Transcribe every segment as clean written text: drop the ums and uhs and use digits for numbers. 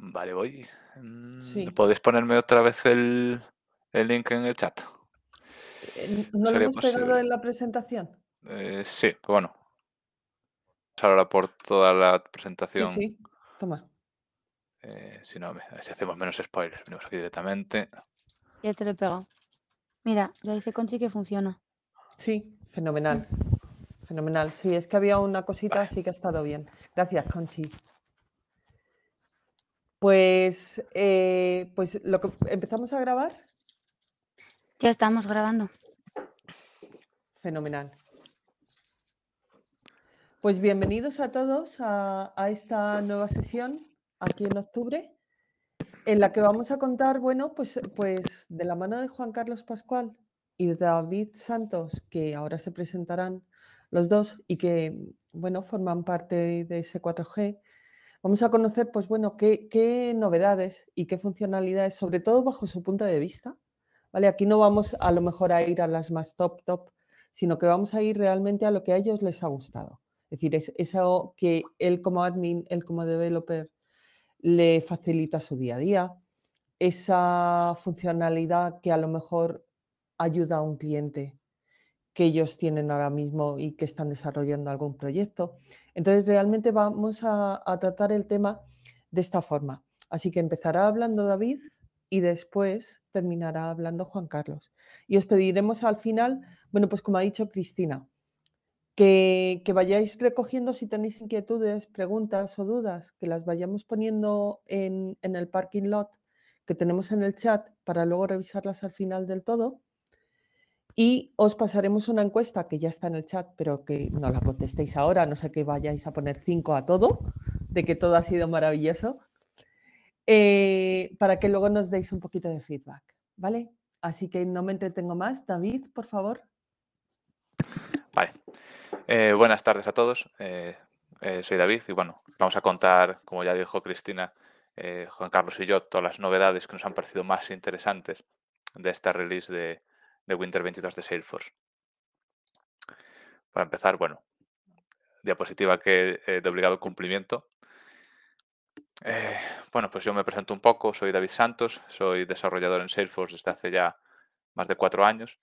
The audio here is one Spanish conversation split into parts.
Vale, voy. Sí. ¿Podéis ponerme otra vez el link en el chat? ¿No lo ¿Sería hemos pegado posible? en la presentación? Sí, pues bueno, ahora por toda la Sí, presentación, sí. Toma. si no, si hacemos menos spoilers, venimos aquí directamente. Ya te lo he pegado. Mira, ya dice Conchi que funciona. Sí, Mm. fenomenal. Fenomenal. Sí, es que había una cosita, Vale, sí que ha estado bien. Gracias, Conchi. Pues lo que empezamos a grabar, Ya estamos grabando. fenomenal. Pues bienvenidos a todos a esta nueva sesión aquí en octubre, en la que vamos a contar, bueno, pues de la mano de Juan Carlos Pascual y de David Santos, que ahora se presentarán los dos y que, bueno, forman parte de ese 4G. Vamos a conocer, pues bueno, qué novedades y qué funcionalidades, sobre todo bajo su punto de vista, ¿vale? Aquí no vamos a lo mejor a ir a las más top, sino que vamos a ir realmente a lo que a ellos les ha gustado. Es decir, es eso que él como admin, él como developer, le facilita su día a día, esa funcionalidad que a lo mejor ayuda a un cliente que ellos tienen ahora mismo y que están desarrollando algún proyecto. Entonces, realmente vamos a tratar el tema de esta forma. Así que empezará hablando David y después terminará hablando Juan Carlos. Y os pediremos al final, bueno, pues como ha dicho Cristina, que vayáis recogiendo si tenéis inquietudes, preguntas o dudas, que las vayamos poniendo en el parking lot que tenemos en el chat para luego revisarlas al final del todo. Y os pasaremos una encuesta que ya está en el chat, pero que no la contestéis ahora, a no sé que vayáis a poner 5 a todo, de que todo ha sido maravilloso, para que luego nos deis un poquito de feedback, ¿vale? Así que no me entretengo más. David, por favor. vale. Buenas tardes a todos. Soy David y bueno, vamos a contar, como ya dijo Cristina, Juan Carlos y yo, todas las novedades que nos han parecido más interesantes de esta release de Winter 22 de Salesforce. Para empezar, bueno, diapositiva que de obligado cumplimiento. Eh, bueno, pues yo me presento un poco, soy David Santos, soy desarrollador en Salesforce desde hace ya más de 4 años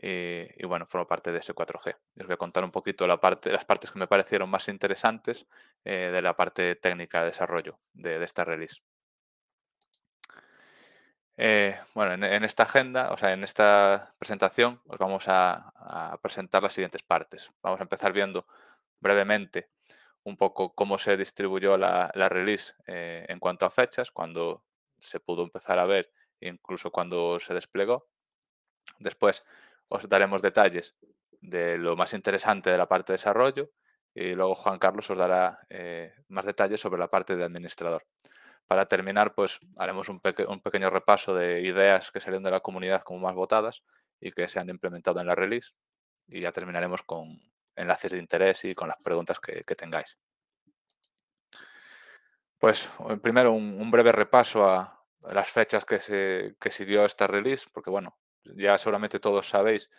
y bueno, formo parte de ese 4G. Les voy a contar un poquito las partes que me parecieron más interesantes de la parte técnica de desarrollo de esta release. Bueno, en esta agenda, o sea, en esta presentación, os vamos a presentar las siguientes partes. Vamos a empezar viendo brevemente un poco cómo se distribuyó la release en cuanto a fechas, cuando se pudo empezar a ver, incluso cuando se desplegó. Después os daremos detalles de lo más interesante de la parte de desarrollo y luego Juan Carlos os dará más detalles sobre la parte de administrador. Para terminar, pues haremos un pequeño repaso de ideas que salieron de la comunidad como más votadas y que se han implementado en la release y ya terminaremos con enlaces de interés y con las preguntas que tengáis. Pues primero un breve repaso a las fechas que siguió esta release, porque bueno, ya seguramente todos sabéis,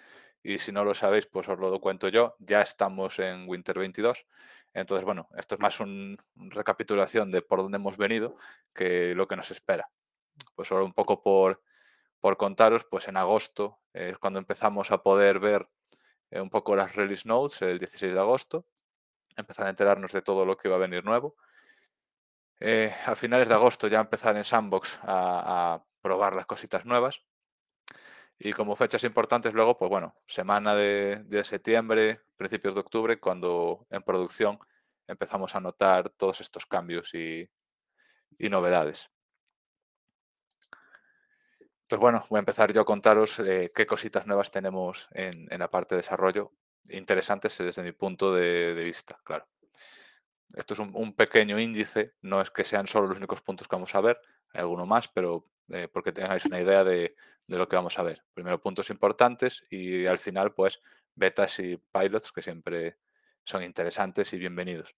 y si no lo sabéis, pues os lo cuento yo, ya estamos en Winter 22. Entonces, bueno, esto es más una recapitulación de por dónde hemos venido que lo que nos espera. Pues solo un poco por contaros, pues en agosto es cuando empezamos a poder ver un poco las release notes, el 16 de agosto, empezar a enterarnos de todo lo que va a venir nuevo. A finales de agosto ya empezar en Sandbox a probar las cositas nuevas. Y como fechas importantes luego, pues bueno, semana de septiembre, principios de octubre, cuando en producción empezamos a notar todos estos cambios y novedades. Entonces, bueno, voy a empezar yo a contaros qué cositas nuevas tenemos en la parte de desarrollo, interesantes desde mi punto de vista, claro. Esto es un pequeño índice, no es que sean solo los únicos puntos que vamos a ver, hay alguno más, pero porque tengáis una idea de lo que vamos a ver. Primero puntos importantes y al final pues betas y pilots que siempre son interesantes y bienvenidos.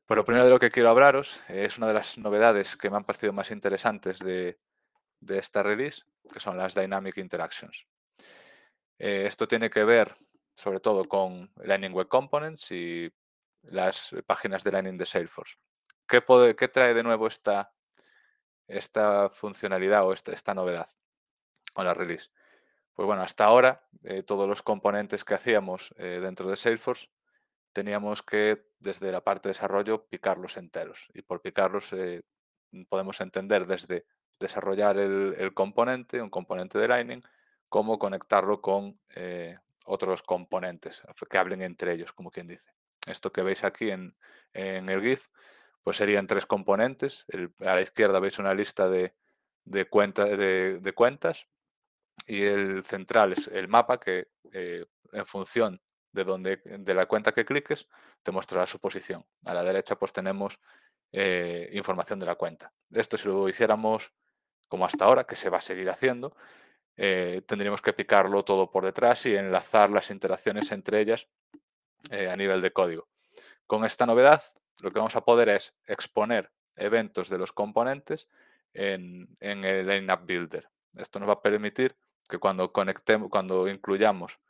Pues lo primero de lo que quiero hablaros es una de las novedades que me han parecido más interesantes de esta release, que son las Dynamic Interactions. Esto tiene que ver sobre todo con Lightning Web Components y las páginas de Lightning de Salesforce. ¿Qué trae de nuevo esta funcionalidad o esta novedad o la release? Pues bueno, hasta ahora todos los componentes que hacíamos dentro de Salesforce teníamos que, desde la parte de desarrollo, picarlos enteros. Y por picarlos podemos entender desde desarrollar el componente, un componente de Lightning, como conectarlo con otros componentes que hablen entre ellos, como quien dice. Esto que veis aquí en el GIF, pues serían 3 componentes. A la izquierda veis una lista de cuentas y el central es el mapa que en función de la cuenta que cliques te mostrará su posición. A la derecha pues tenemos información de la cuenta. Esto si lo hiciéramos como hasta ahora, que se va a seguir haciendo, tendríamos que picarlo todo por detrás y enlazar las interacciones entre ellas a nivel de código. Con esta novedad, lo que vamos a poder es exponer eventos de los componentes en el Line-Up Builder. Esto nos va a permitir que cuando incluyamos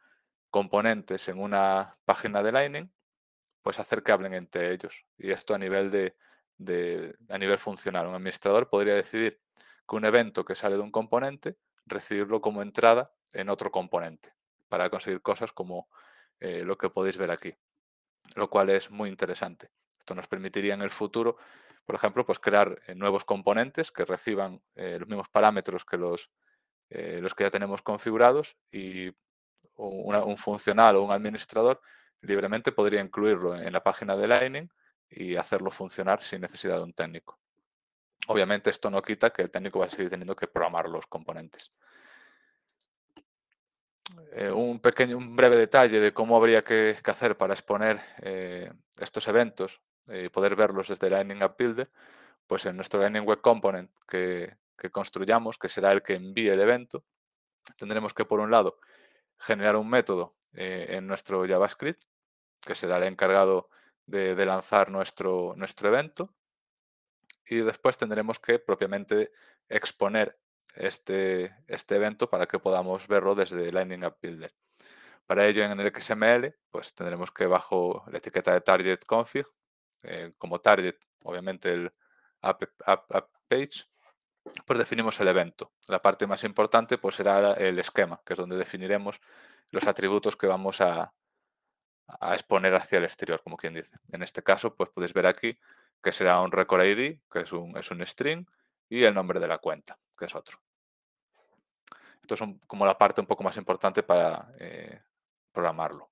componentes en una página de Lightning, pues hacer que hablen entre ellos. Y esto a nivel a nivel funcional. Un administrador podría decidir que un evento que sale de un componente, recibirlo como entrada en otro componente, para conseguir cosas como lo que podéis ver aquí, lo cual es muy interesante. Esto nos permitiría en el futuro, por ejemplo, pues crear nuevos componentes que reciban los mismos parámetros que los que ya tenemos configurados, y un funcional o un administrador libremente podría incluirlo en la página de Lightning y hacerlo funcionar sin necesidad de un técnico. Obviamente esto no quita que el técnico va a seguir teniendo que programar los componentes. Un breve detalle de cómo habría que hacer para exponer estos eventos y poder verlos desde Lightning App Builder. Pues en nuestro Lightning Web Component que construyamos, que será el que envíe el evento, tendremos que, por un lado, generar un método en nuestro JavaScript, que será el encargado de lanzar nuestro evento, y después tendremos que propiamente exponer este evento para que podamos verlo desde Lightning App Builder. Para ello, en el XML, pues tendremos que, bajo la etiqueta de target config, como target, obviamente el app page, pues definimos el evento. La parte más importante pues será el esquema, que es donde definiremos los atributos que vamos a exponer hacia el exterior, como quien dice. En este caso, pues podéis ver aquí que será un record ID, que es un string, y el nombre de la cuenta, que es otro. Esto es como la parte un poco más importante para programarlo.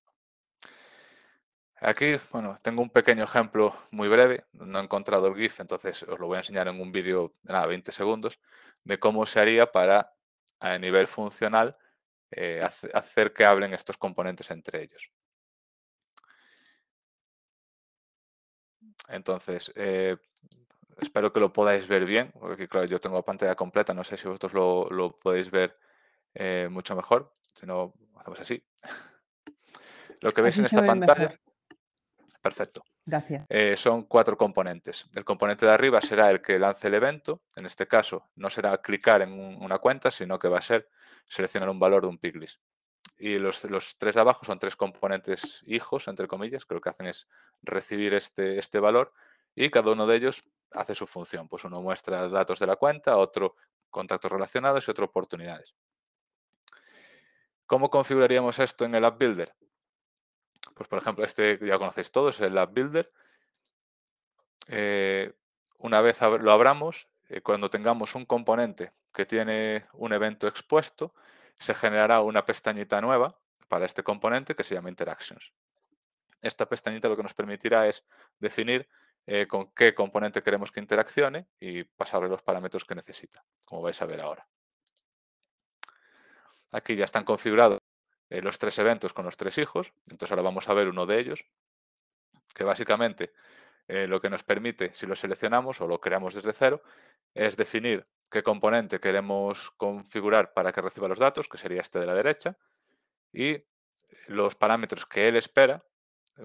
Aquí, bueno, tengo un pequeño ejemplo muy breve. No he encontrado el GIF, entonces os lo voy a enseñar en un vídeo de nada, 20 segundos, de cómo se haría para, a nivel funcional, hacer que hablen estos componentes entre ellos. Entonces, espero que lo podáis ver bien, porque aquí, claro, yo tengo pantalla completa, no sé si vosotros lo podéis ver mucho mejor. Si no, hacemos así. Lo que veis Así en se esta ve pantalla, mejor. perfecto. Gracias. Son 4 componentes. El componente de arriba será el que lance el evento. En este caso, no será clicar en una cuenta, sino que va a ser seleccionar un valor de un picklist. Y los 3 de abajo son 3 componentes hijos, entre comillas, que lo que hacen es recibir este valor, y cada uno de ellos hace su función. Pues uno muestra datos de la cuenta, otro contactos relacionados y otro oportunidades. ¿Cómo configuraríamos esto en el App Builder? Pues por ejemplo, este ya conocéis todos, el App Builder. Una vez lo abramos, cuando tengamos un componente que tiene un evento expuesto, se generará una pestañita nueva para este componente que se llama Interactions. Esta pestañita lo que nos permitirá es definir con qué componente queremos que interaccione y pasarle los parámetros que necesita, como vais a ver ahora. Aquí ya están configurados los 3 eventos con los 3 hijos. Entonces ahora vamos a ver uno de ellos, que básicamente lo que nos permite, si lo seleccionamos o lo creamos desde cero, es definir qué componente queremos configurar para que reciba los datos, que sería este de la derecha, y los parámetros que él espera,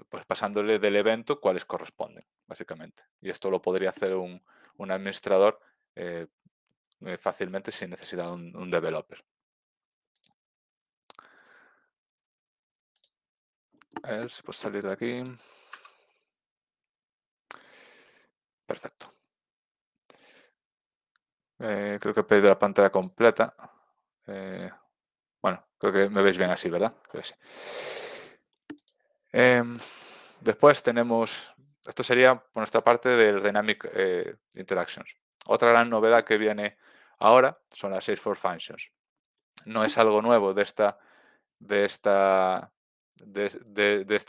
pues pasándole del evento cuáles corresponden, básicamente. Y esto lo podría hacer un administrador fácilmente sin necesidad de un developer. A ver si puedo salir de aquí. Perfecto. Creo que he pedido la pantalla completa. Bueno, creo que me veis bien así, ¿verdad? Creo que sí. Después tenemos, esto sería por nuestra parte del Dynamic Interactions. Otra gran novedad que viene ahora son las Salesforce Functions. No es algo nuevo de esta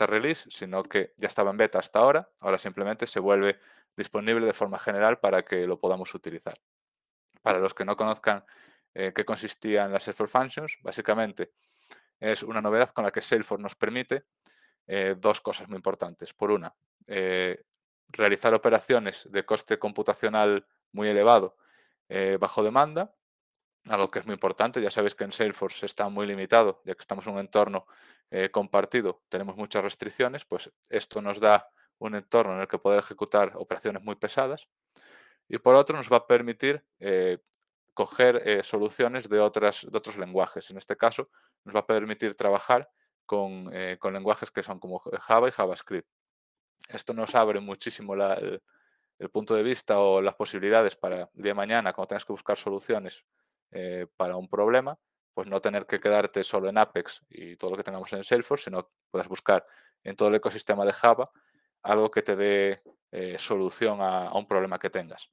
release, sino que ya estaba en beta hasta ahora. Ahora simplemente se vuelve disponible de forma general para que lo podamos utilizar. Para los que no conozcan qué consistían las Salesforce Functions, básicamente es una novedad con la que Salesforce nos permite dos cosas muy importantes. Por una, realizar operaciones de coste computacional muy elevado bajo demanda, algo que es muy importante. Ya sabéis que en Salesforce está muy limitado, ya que estamos en un entorno compartido, tenemos muchas restricciones, pues esto nos da un entorno en el que poder ejecutar operaciones muy pesadas. Y por otro, nos va a permitir coger soluciones de otros lenguajes. En este caso, nos va a permitir trabajar con lenguajes que son como Java y JavaScript. Esto nos abre muchísimo el punto de vista o las posibilidades para el día de mañana, cuando tengas que buscar soluciones para un problema, pues no tener que quedarte solo en Apex y todo lo que tengamos en Salesforce, sino que puedas buscar en todo el ecosistema de Java algo que te dé solución a un problema que tengas.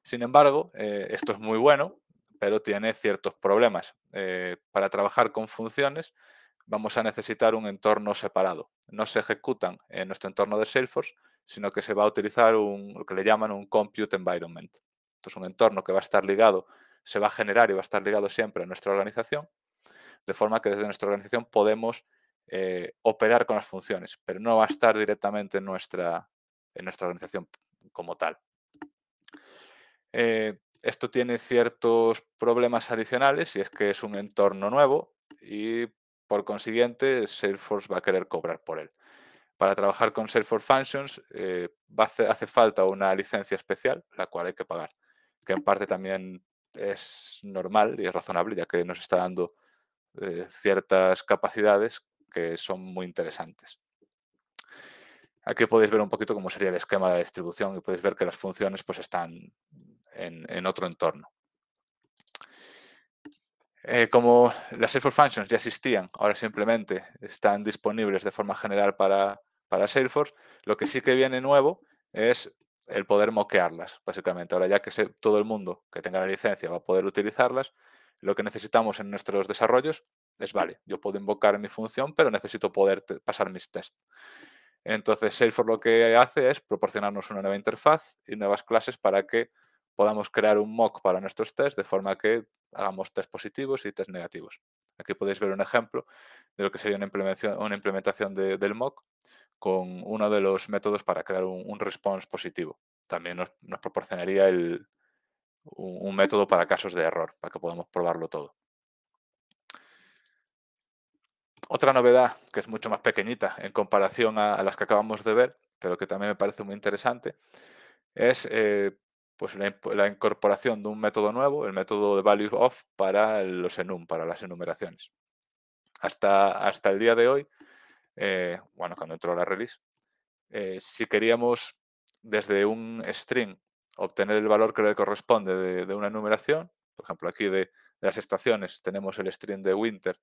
Sin embargo, esto es muy bueno, pero tiene ciertos problemas. Para trabajar con funciones vamos a necesitar un entorno separado. No se ejecutan en nuestro entorno de Salesforce, sino que se va a utilizar lo que le llaman un Compute Environment. Esto es un entorno que va a estar ligado, se va a generar y va a estar ligado siempre a nuestra organización, de forma que desde nuestra organización podemos operar con las funciones, pero no va a estar directamente en nuestra organización como tal. Esto tiene ciertos problemas adicionales y es que es un entorno nuevo y por consiguiente Salesforce va a querer cobrar por él. Para trabajar con Salesforce Functions hace falta una licencia especial, la cual hay que pagar, que en parte también es normal y es razonable, ya que nos está dando ciertas capacidades que son muy interesantes. Aquí podéis ver un poquito cómo sería el esquema de la distribución y podéis ver que las funciones pues, están en otro entorno. Como las Salesforce Functions ya existían, ahora simplemente están disponibles de forma general para Salesforce, lo que sí que viene nuevo es el poder moquearlas, básicamente. Ahora ya que todo el mundo que tenga la licencia va a poder utilizarlas, lo que necesitamos en nuestros desarrollos es, vale, yo puedo invocar mi función, pero necesito poder pasar mis tests. Entonces, Salesforce lo que hace es proporcionarnos una nueva interfaz y nuevas clases para que podamos crear un mock para nuestros tests de forma que hagamos test positivos y test negativos. Aquí podéis ver un ejemplo de lo que sería una implementación del mock con uno de los métodos para crear un response positivo. También nos proporcionaría un método para casos de error, para que podamos probarlo todo. Otra novedad, que es mucho más pequeñita en comparación a las que acabamos de ver, pero que también me parece muy interesante, es pues la incorporación de un método nuevo, el método de value of, para los enum, para las enumeraciones. Hasta el día de hoy, bueno, cuando entró la release, si queríamos desde un string obtener el valor que le corresponde de una enumeración, por ejemplo, aquí de las estaciones tenemos el string de winter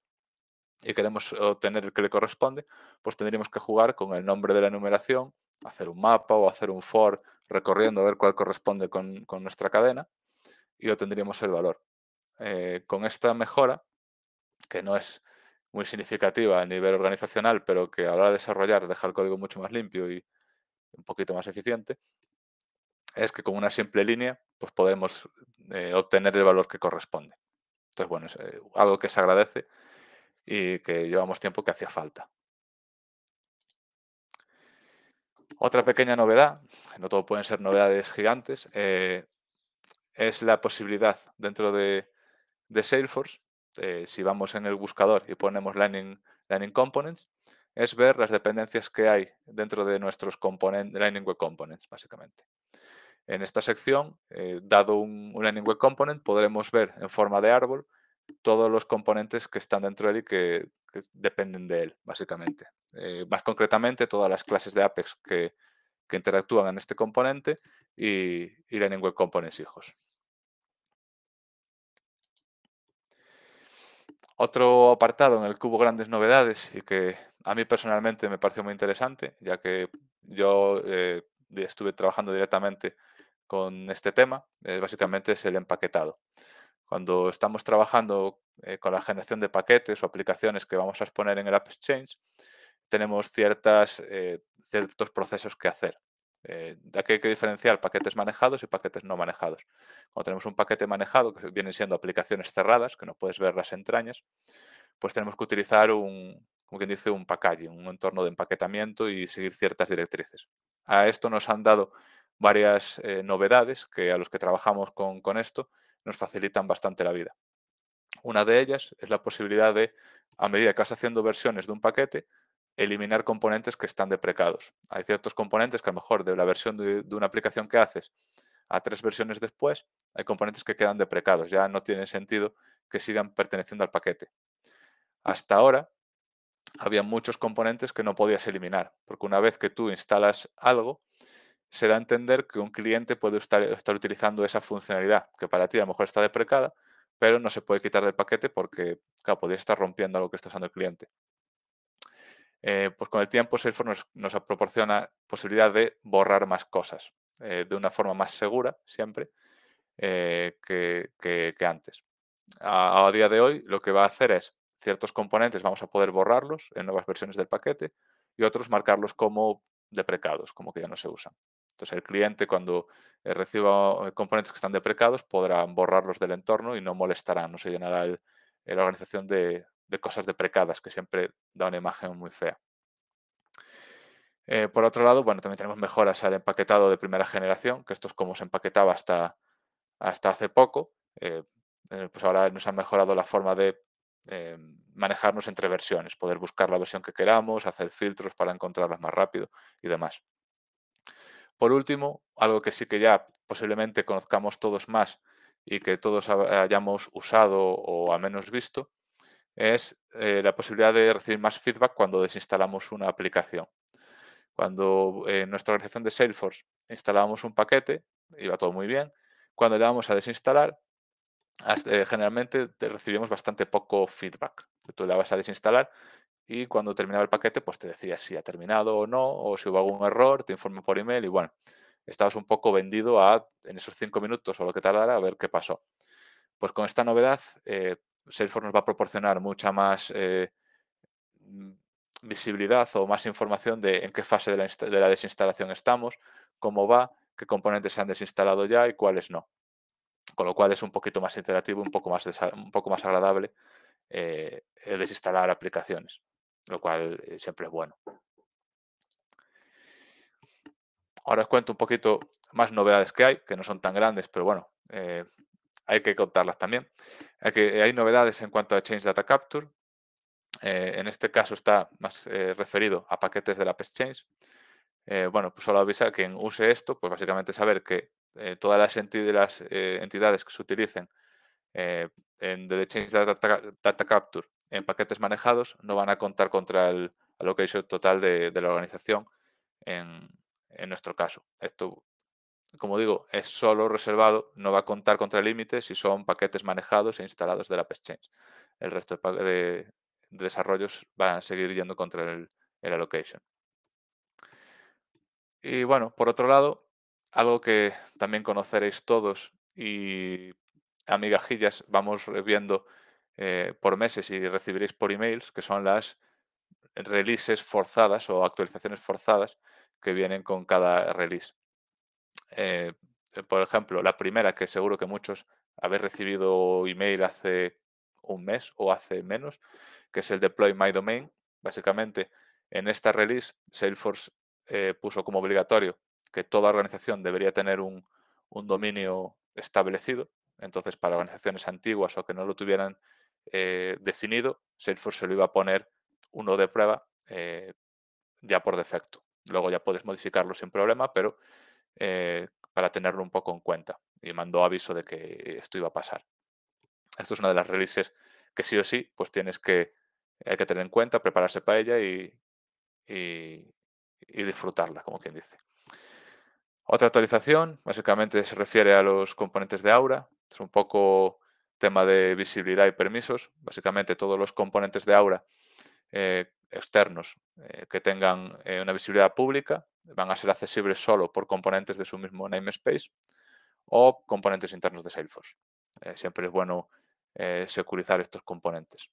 y queremos obtener el que le corresponde, pues tendríamos que jugar con el nombre de la enumeración, hacer un mapa o hacer un for recorriendo a ver cuál corresponde con nuestra cadena y obtendríamos el valor. Con esta mejora, que no es muy significativa a nivel organizacional, pero que a la hora de desarrollar deja el código mucho más limpio y un poquito más eficiente, es que con una simple línea pues podemos obtener el valor que corresponde. Entonces, bueno, es algo que se agradece y que llevamos tiempo que hacía falta. Otra pequeña novedad, no todo pueden ser novedades gigantes, es la posibilidad dentro de Salesforce, si vamos en el buscador y ponemos Lightning Components, es ver las dependencias que hay dentro de nuestros Lightning Web Components, básicamente. En esta sección, dado un Lightning Web Component, podremos ver en forma de árbol todos los componentes que están dentro de él y que dependen de él, básicamente. Más concretamente, todas las clases de Apex que que interactúan en este componente y Lightning Web Components hijos. Otro apartado en el que hubo grandes novedades y que a mí personalmente me pareció muy interesante, ya que yo estuve trabajando directamente con este tema, básicamente es el empaquetado. Cuando estamos trabajando con la generación de paquetes o aplicaciones que vamos a exponer en el App Exchange, tenemos ciertos procesos que hacer. De aquí hay que diferenciar paquetes manejados y paquetes no manejados. Cuando tenemos un paquete manejado, que vienen siendo aplicaciones cerradas, que no puedes ver las entrañas, pues tenemos que utilizar como quien dice, un packaging, un entorno de empaquetamiento y seguir ciertas directrices. A esto nos han dado varias novedades que a los que trabajamos con esto nos facilitan bastante la vida. Una de ellas es la posibilidad de, a medida que vas haciendo versiones de un paquete, eliminar componentes que están deprecados. Hay ciertos componentes que a lo mejor de la versión de una aplicación que haces a 3 versiones después, hay componentes que quedan deprecados. Ya no tiene sentido que sigan perteneciendo al paquete. Hasta ahora había muchos componentes que no podías eliminar, porque una vez que tú instalas algo, se da a entender que un cliente puede estar utilizando esa funcionalidad, que para ti a lo mejor está deprecada, pero no se puede quitar del paquete porque, claro, podría estar rompiendo algo que está usando el cliente. Pues con el tiempo Salesforce nos proporciona posibilidad de borrar más cosas de una forma más segura siempre que antes. A día de hoy lo que va a hacer es ciertos componentes vamos a poder borrarlos en nuevas versiones del paquete y otros marcarlos como deprecados, como que ya no se usan. Entonces el cliente cuando reciba componentes que están deprecados podrá borrarlos del entorno y no molestarán, no se llenará la organización de cosas deprecadas que siempre da una imagen muy fea. Por otro lado, bueno, también tenemos mejoras al empaquetado de primera generación, que esto es como se empaquetaba hasta hace poco. Pues ahora nos han mejorado la forma de manejarnos entre versiones, poder buscar la versión que queramos, hacer filtros para encontrarlas más rápido y demás. Por último, algo que sí que ya posiblemente conozcamos todos más y que todos hayamos usado o al menos visto, es la posibilidad de recibir más feedback cuando desinstalamos una aplicación. Cuando en nuestra organización de Salesforce instalábamos un paquete, iba todo muy bien. Cuando le damos a desinstalar, generalmente recibimos bastante poco feedback. Tú le dabas a desinstalar y cuando terminaba el paquete, pues te decía si ha terminado o no, o si hubo algún error, te informa por email y bueno, estabas un poco vendido en esos 5 minutos o lo que tardara, a ver qué pasó. Pues con esta novedad, Salesforce nos va a proporcionar mucha más mm, visibilidad o más información de en qué fase de la desinstalación estamos, cómo va, qué componentes se han desinstalado ya y cuáles no. Con lo cual es un poquito más interactivo, un poco más agradable el desinstalar aplicaciones, lo cual siempre es bueno. Ahora os cuento un poquito más novedades que no son tan grandes, pero bueno, hay que contarlas también. Hay novedades en cuanto a Change Data Capture. En este caso está más referido a paquetes del App Exchange. Bueno, pues solo avisar quien use esto, pues básicamente saber que todas las entidades que se utilicen en The Change Data Capture en paquetes manejados no van a contar contra el allocation total de la organización en nuestro caso. Esto, como digo, es solo reservado, no va a contar contra el límite si son paquetes manejados e instalados del App Exchange. El resto de desarrollos van a seguir yendo contra el allocation. Y bueno, por otro lado, algo que también conoceréis todos y a migajillas vamos viendo por meses y recibiréis por emails, que son las releases forzadas o actualizaciones forzadas que vienen con cada release. Por ejemplo, la primera, que seguro que muchos habéis recibido email hace un mes o hace menos, que es el Deploy My Domain. Básicamente, en esta release, Salesforce puso como obligatorio que toda organización debería tener un dominio establecido. Entonces, para organizaciones antiguas o que no lo tuvieran definido, Salesforce se lo iba a poner uno de prueba ya por defecto. Luego ya puedes modificarlo sin problema, pero para tenerlo un poco en cuenta. Y mandó aviso de que esto iba a pasar. Esto es una de las releases que sí o sí, pues hay que tener en cuenta, prepararse para ella y disfrutarla, como quien dice. Otra actualización, básicamente se refiere a los componentes de Aura. Es un poco tema de visibilidad y permisos. Básicamente todos los componentes de Aura externos que tengan una visibilidad pública van a ser accesibles solo por componentes de su mismo namespace o componentes internos de Salesforce. Siempre es bueno securizar estos componentes.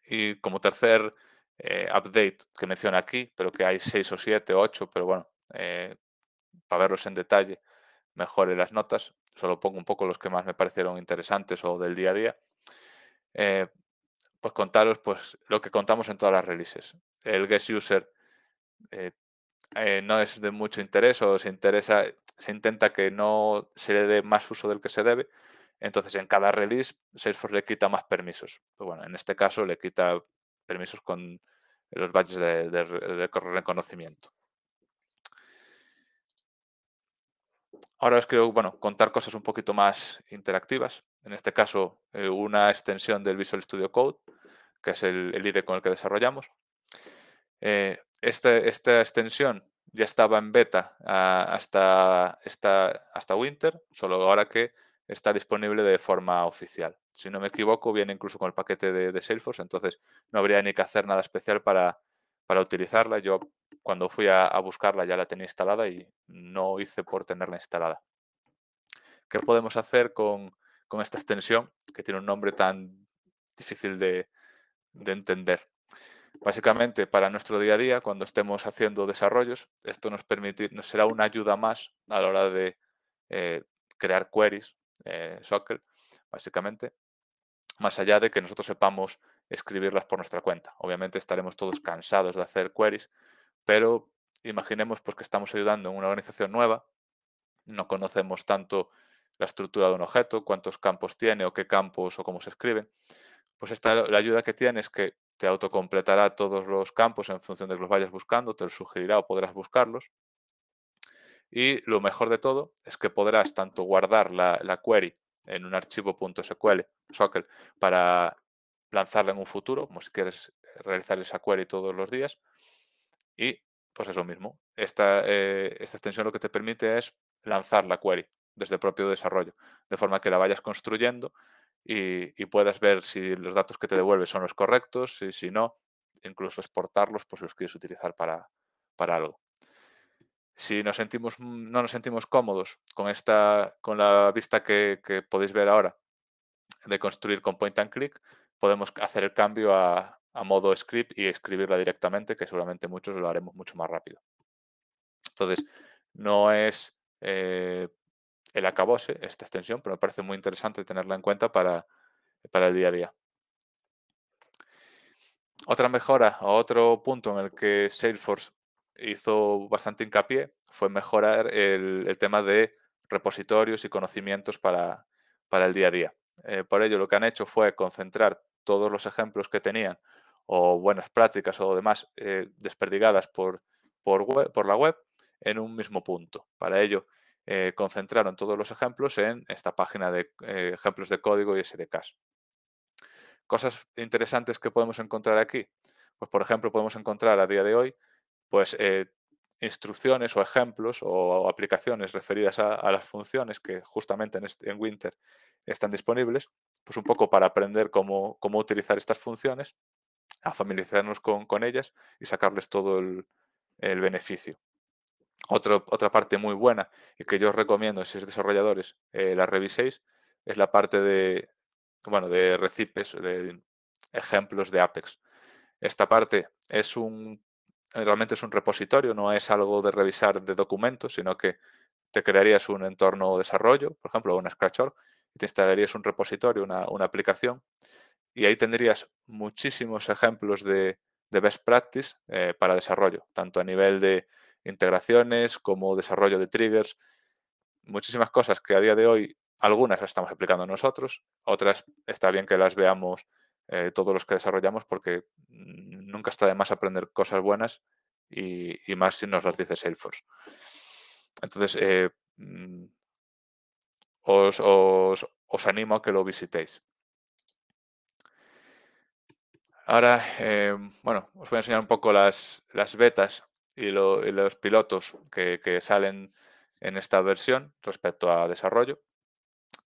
Y como tercer update que menciona aquí, pero que hay 6 o 7 o 8, pero bueno, para verlos en detalle mejor en las notas, solo pongo un poco los que más me parecieron interesantes o del día a día. Pues contaros pues, lo que contamos en todas las releases. El guest user eh, no es de mucho interés o se intenta que no se le dé más uso del que se debe. Entonces, en cada release, Salesforce le quita más permisos. Pues bueno, en este caso le quita permisos con los badges de reconocimiento. Ahora os quiero contar cosas un poquito más interactivas. En este caso, una extensión del Visual Studio Code, que es el IDE con el que desarrollamos. Esta extensión ya estaba en beta hasta Winter, solo ahora que está disponible de forma oficial. Si no me equivoco, viene incluso con el paquete de Salesforce, entonces no habría ni que hacer nada especial para utilizarla. Yo cuando fui a buscarla ya la tenía instalada y no hice por tenerla instalada. ¿Qué podemos hacer con esta extensión que tiene un nombre tan difícil de entender? Básicamente, para nuestro día a día, cuando estemos haciendo desarrollos, esto nos será una ayuda más a la hora de crear queries, Socket, básicamente, más allá de que nosotros sepamos escribirlas por nuestra cuenta. Obviamente estaremos todos cansados de hacer queries, pero imaginemos pues, que estamos ayudando en una organización nueva, no conocemos tanto la estructura de un objeto, cuántos campos tiene o qué campos o cómo se escriben. Pues la ayuda que tiene es que te autocompletará todos los campos en función de que los vayas buscando, te los sugerirá o podrás buscarlos. Y lo mejor de todo es que podrás tanto guardar la query en un archivo .sql, Socket, para lanzarla en un futuro, como si quieres realizar esa query todos los días. Y pues eso mismo, esta extensión lo que te permite es lanzar la query desde el propio desarrollo, de forma que la vayas construyendo y puedas ver si los datos que te devuelve son los correctos, y si no, incluso exportarlos por si los quieres utilizar para algo. Si no nos sentimos cómodos con la vista que podéis ver ahora de construir con point and click, podemos hacer el cambio a modo script y escribirla directamente, que seguramente muchos lo haremos mucho más rápido. Entonces, no es el acabose esta extensión, pero me parece muy interesante tenerla en cuenta para el día a día. Otra mejora o otro punto en el que Salesforce hizo bastante hincapié fue mejorar el tema de repositorios y conocimientos para el día a día. Por ello, lo que han hecho fue concentrar todos los ejemplos que tenían o buenas prácticas o demás desperdigadas por la web en un mismo punto. Para ello, concentraron todos los ejemplos en esta página de ejemplos de código y SDKs. Cosas interesantes que podemos encontrar aquí. Pues, por ejemplo, podemos encontrar a día de hoy pues, instrucciones o ejemplos o aplicaciones referidas a las funciones que justamente en Winter están disponibles, pues un poco para aprender cómo utilizar estas funciones, a familiarizarnos con ellas y sacarles todo el beneficio. Otra parte muy buena y que yo os recomiendo si sois desarrolladores la reviséis es la parte de recipes, de ejemplos de Apex. Esta parte realmente es un repositorio, no es algo de revisar de documentos, sino que te crearías un entorno de desarrollo, por ejemplo, un Scratch.org, y te instalarías un repositorio, una aplicación, y ahí tendrías muchísimos ejemplos de best practice para desarrollo, tanto a nivel de integraciones como desarrollo de triggers, muchísimas cosas que a día de hoy algunas las estamos aplicando nosotros, otras está bien que las veamos todos los que desarrollamos porque nunca está de más aprender cosas buenas y más si nos las dice Salesforce. Entonces, os animo a que lo visitéis. Ahora, os voy a enseñar un poco las betas y los pilotos que salen en esta versión respecto a desarrollo.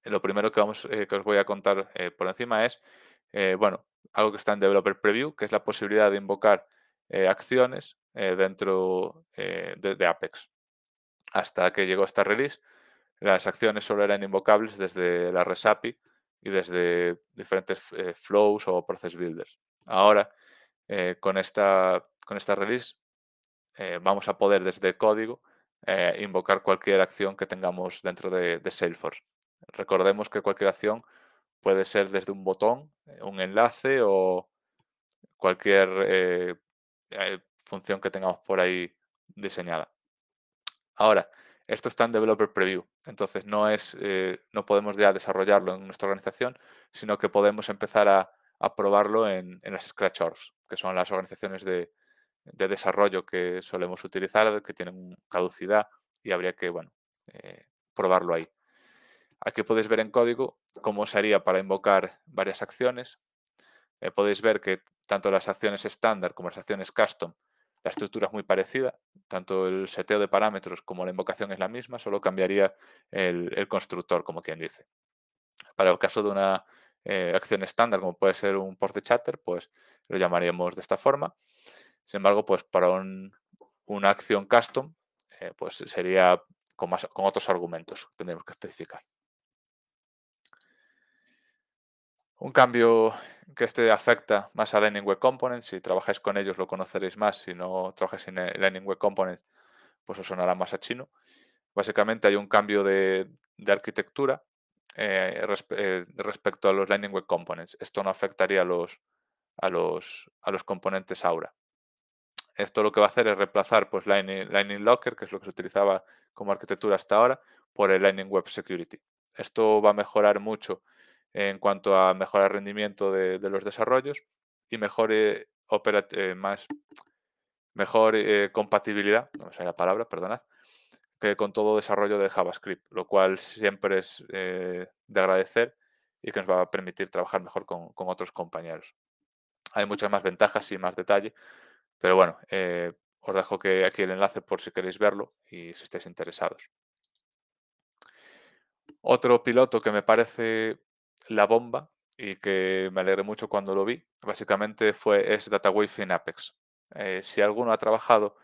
Lo primero que os voy a contar por encima es, bueno, algo que está en Developer Preview, que es la posibilidad de invocar acciones dentro de Apex. Hasta que llegó esta release, las acciones solo eran invocables desde la REST API y desde diferentes flows o process builders. Ahora, con esta release, vamos a poder desde código invocar cualquier acción que tengamos dentro de Salesforce. Recordemos que cualquier acción puede ser desde un botón, un enlace o cualquier función que tengamos por ahí diseñada. Ahora, esto está en Developer Preview, entonces no podemos ya desarrollarlo en nuestra organización, sino que podemos empezar a probarlo en las Scratch Orgs, que son las organizaciones de desarrollo que solemos utilizar, que tienen caducidad y habría que, bueno, probarlo ahí. Aquí podéis ver en código cómo se haría para invocar varias acciones. Podéis ver que tanto las acciones estándar como las acciones custom, la estructura es muy parecida. Tanto el seteo de parámetros como la invocación es la misma, solo cambiaría el constructor, como quien dice. Para el caso de una acción estándar, como puede ser un port de chatter, pues lo llamaríamos de esta forma. Sin embargo, pues para una acción custom, pues sería con otros argumentos que tendremos que especificar. Un cambio que afecta más a Lightning Web Components, si trabajáis con ellos lo conoceréis más, si no trabajáis en Lightning Web Components, pues os sonará más a chino. Básicamente hay un cambio de arquitectura respecto a los Lightning Web Components. Esto no afectaría a los componentes Aura. Esto lo que va a hacer es reemplazar pues, Lightning Locker, que es lo que se utilizaba como arquitectura hasta ahora, por el Lightning Web Security. Esto va a mejorar mucho en cuanto a mejorar el rendimiento de los desarrollos y mejor compatibilidad, no me sale la palabra, perdonad, que con todo desarrollo de JavaScript, lo cual siempre es de agradecer y que nos va a permitir trabajar mejor con otros compañeros. Hay muchas más ventajas y más detalle, pero bueno, os dejo aquí el enlace por si queréis verlo y si estáis interesados. Otro piloto que me parece la bomba y que me alegré mucho cuando lo vi, básicamente es DataWave en Apex. Si alguno ha trabajado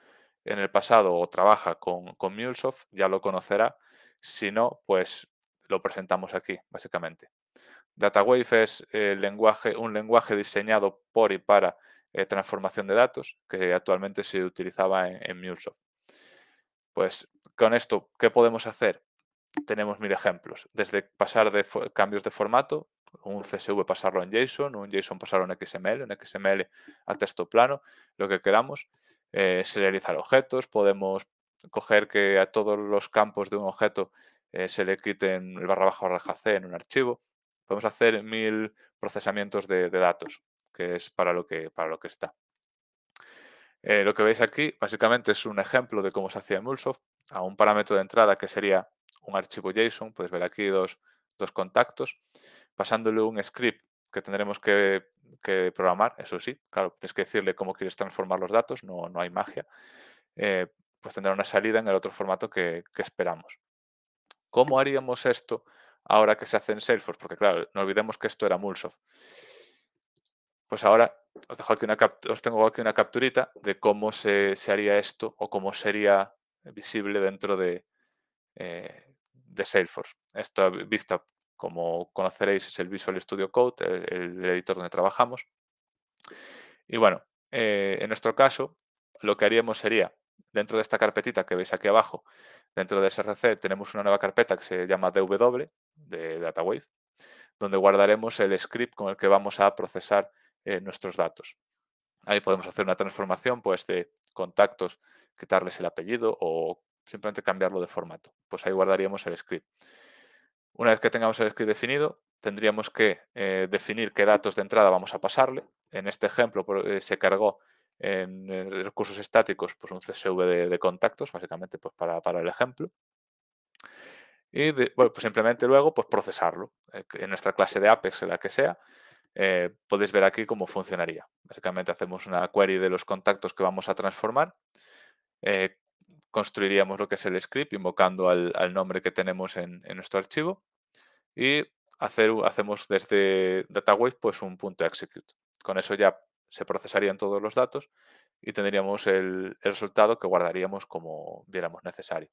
en el pasado o trabaja con MuleSoft, ya lo conocerá. Si no, pues lo presentamos aquí, básicamente. DataWave es un lenguaje diseñado por y para transformación de datos que actualmente se utilizaba en MuleSoft. Pues con esto, ¿qué podemos hacer? Tenemos 1000 ejemplos, desde pasar de cambios de formato, un CSV pasarlo en JSON, un JSON pasarlo en XML a texto plano, lo que queramos, serializar objetos, podemos coger que a todos los campos de un objeto se le quiten el /c en un archivo, podemos hacer 1000 procesamientos de datos, que es para lo que está. Lo que veis aquí básicamente es un ejemplo de cómo se hacía en MuleSoft. A un parámetro de entrada que sería un archivo JSON, puedes ver aquí dos contactos, pasándole un script que tendremos que programar, eso sí, claro, tienes que decirle cómo quieres transformar los datos, no hay magia, pues tendrá una salida en el otro formato que esperamos. ¿Cómo haríamos esto ahora que se hace en Salesforce? Porque claro, no olvidemos que esto era MuleSoft. Pues ahora os tengo aquí una capturita de cómo se haría esto o cómo sería visible dentro de Salesforce. Esta vista, como conoceréis, es el Visual Studio Code, el editor donde trabajamos. Y bueno, en nuestro caso, lo que haríamos sería, dentro de esta carpetita que veis aquí abajo, dentro de SRC tenemos una nueva carpeta que se llama DW, de DataWave, donde guardaremos el script con el que vamos a procesar nuestros datos. Ahí podemos hacer una transformación pues, de contactos, quitarles el apellido o simplemente cambiarlo de formato. Pues ahí guardaríamos el script. Una vez que tengamos el script definido, tendríamos que definir qué datos de entrada vamos a pasarle. En este ejemplo se cargó en recursos estáticos pues un CSV de contactos, básicamente pues para el ejemplo. Y bueno, pues simplemente luego pues procesarlo. En nuestra clase de Apex, en la que sea, podéis ver aquí cómo funcionaría. Básicamente hacemos una query de los contactos que vamos a transformar. construiríamos lo que es el script invocando al nombre que tenemos en nuestro archivo y hacemos desde DataWave pues un .execute. Con eso ya se procesarían todos los datos y tendríamos el resultado que guardaríamos como viéramos necesario.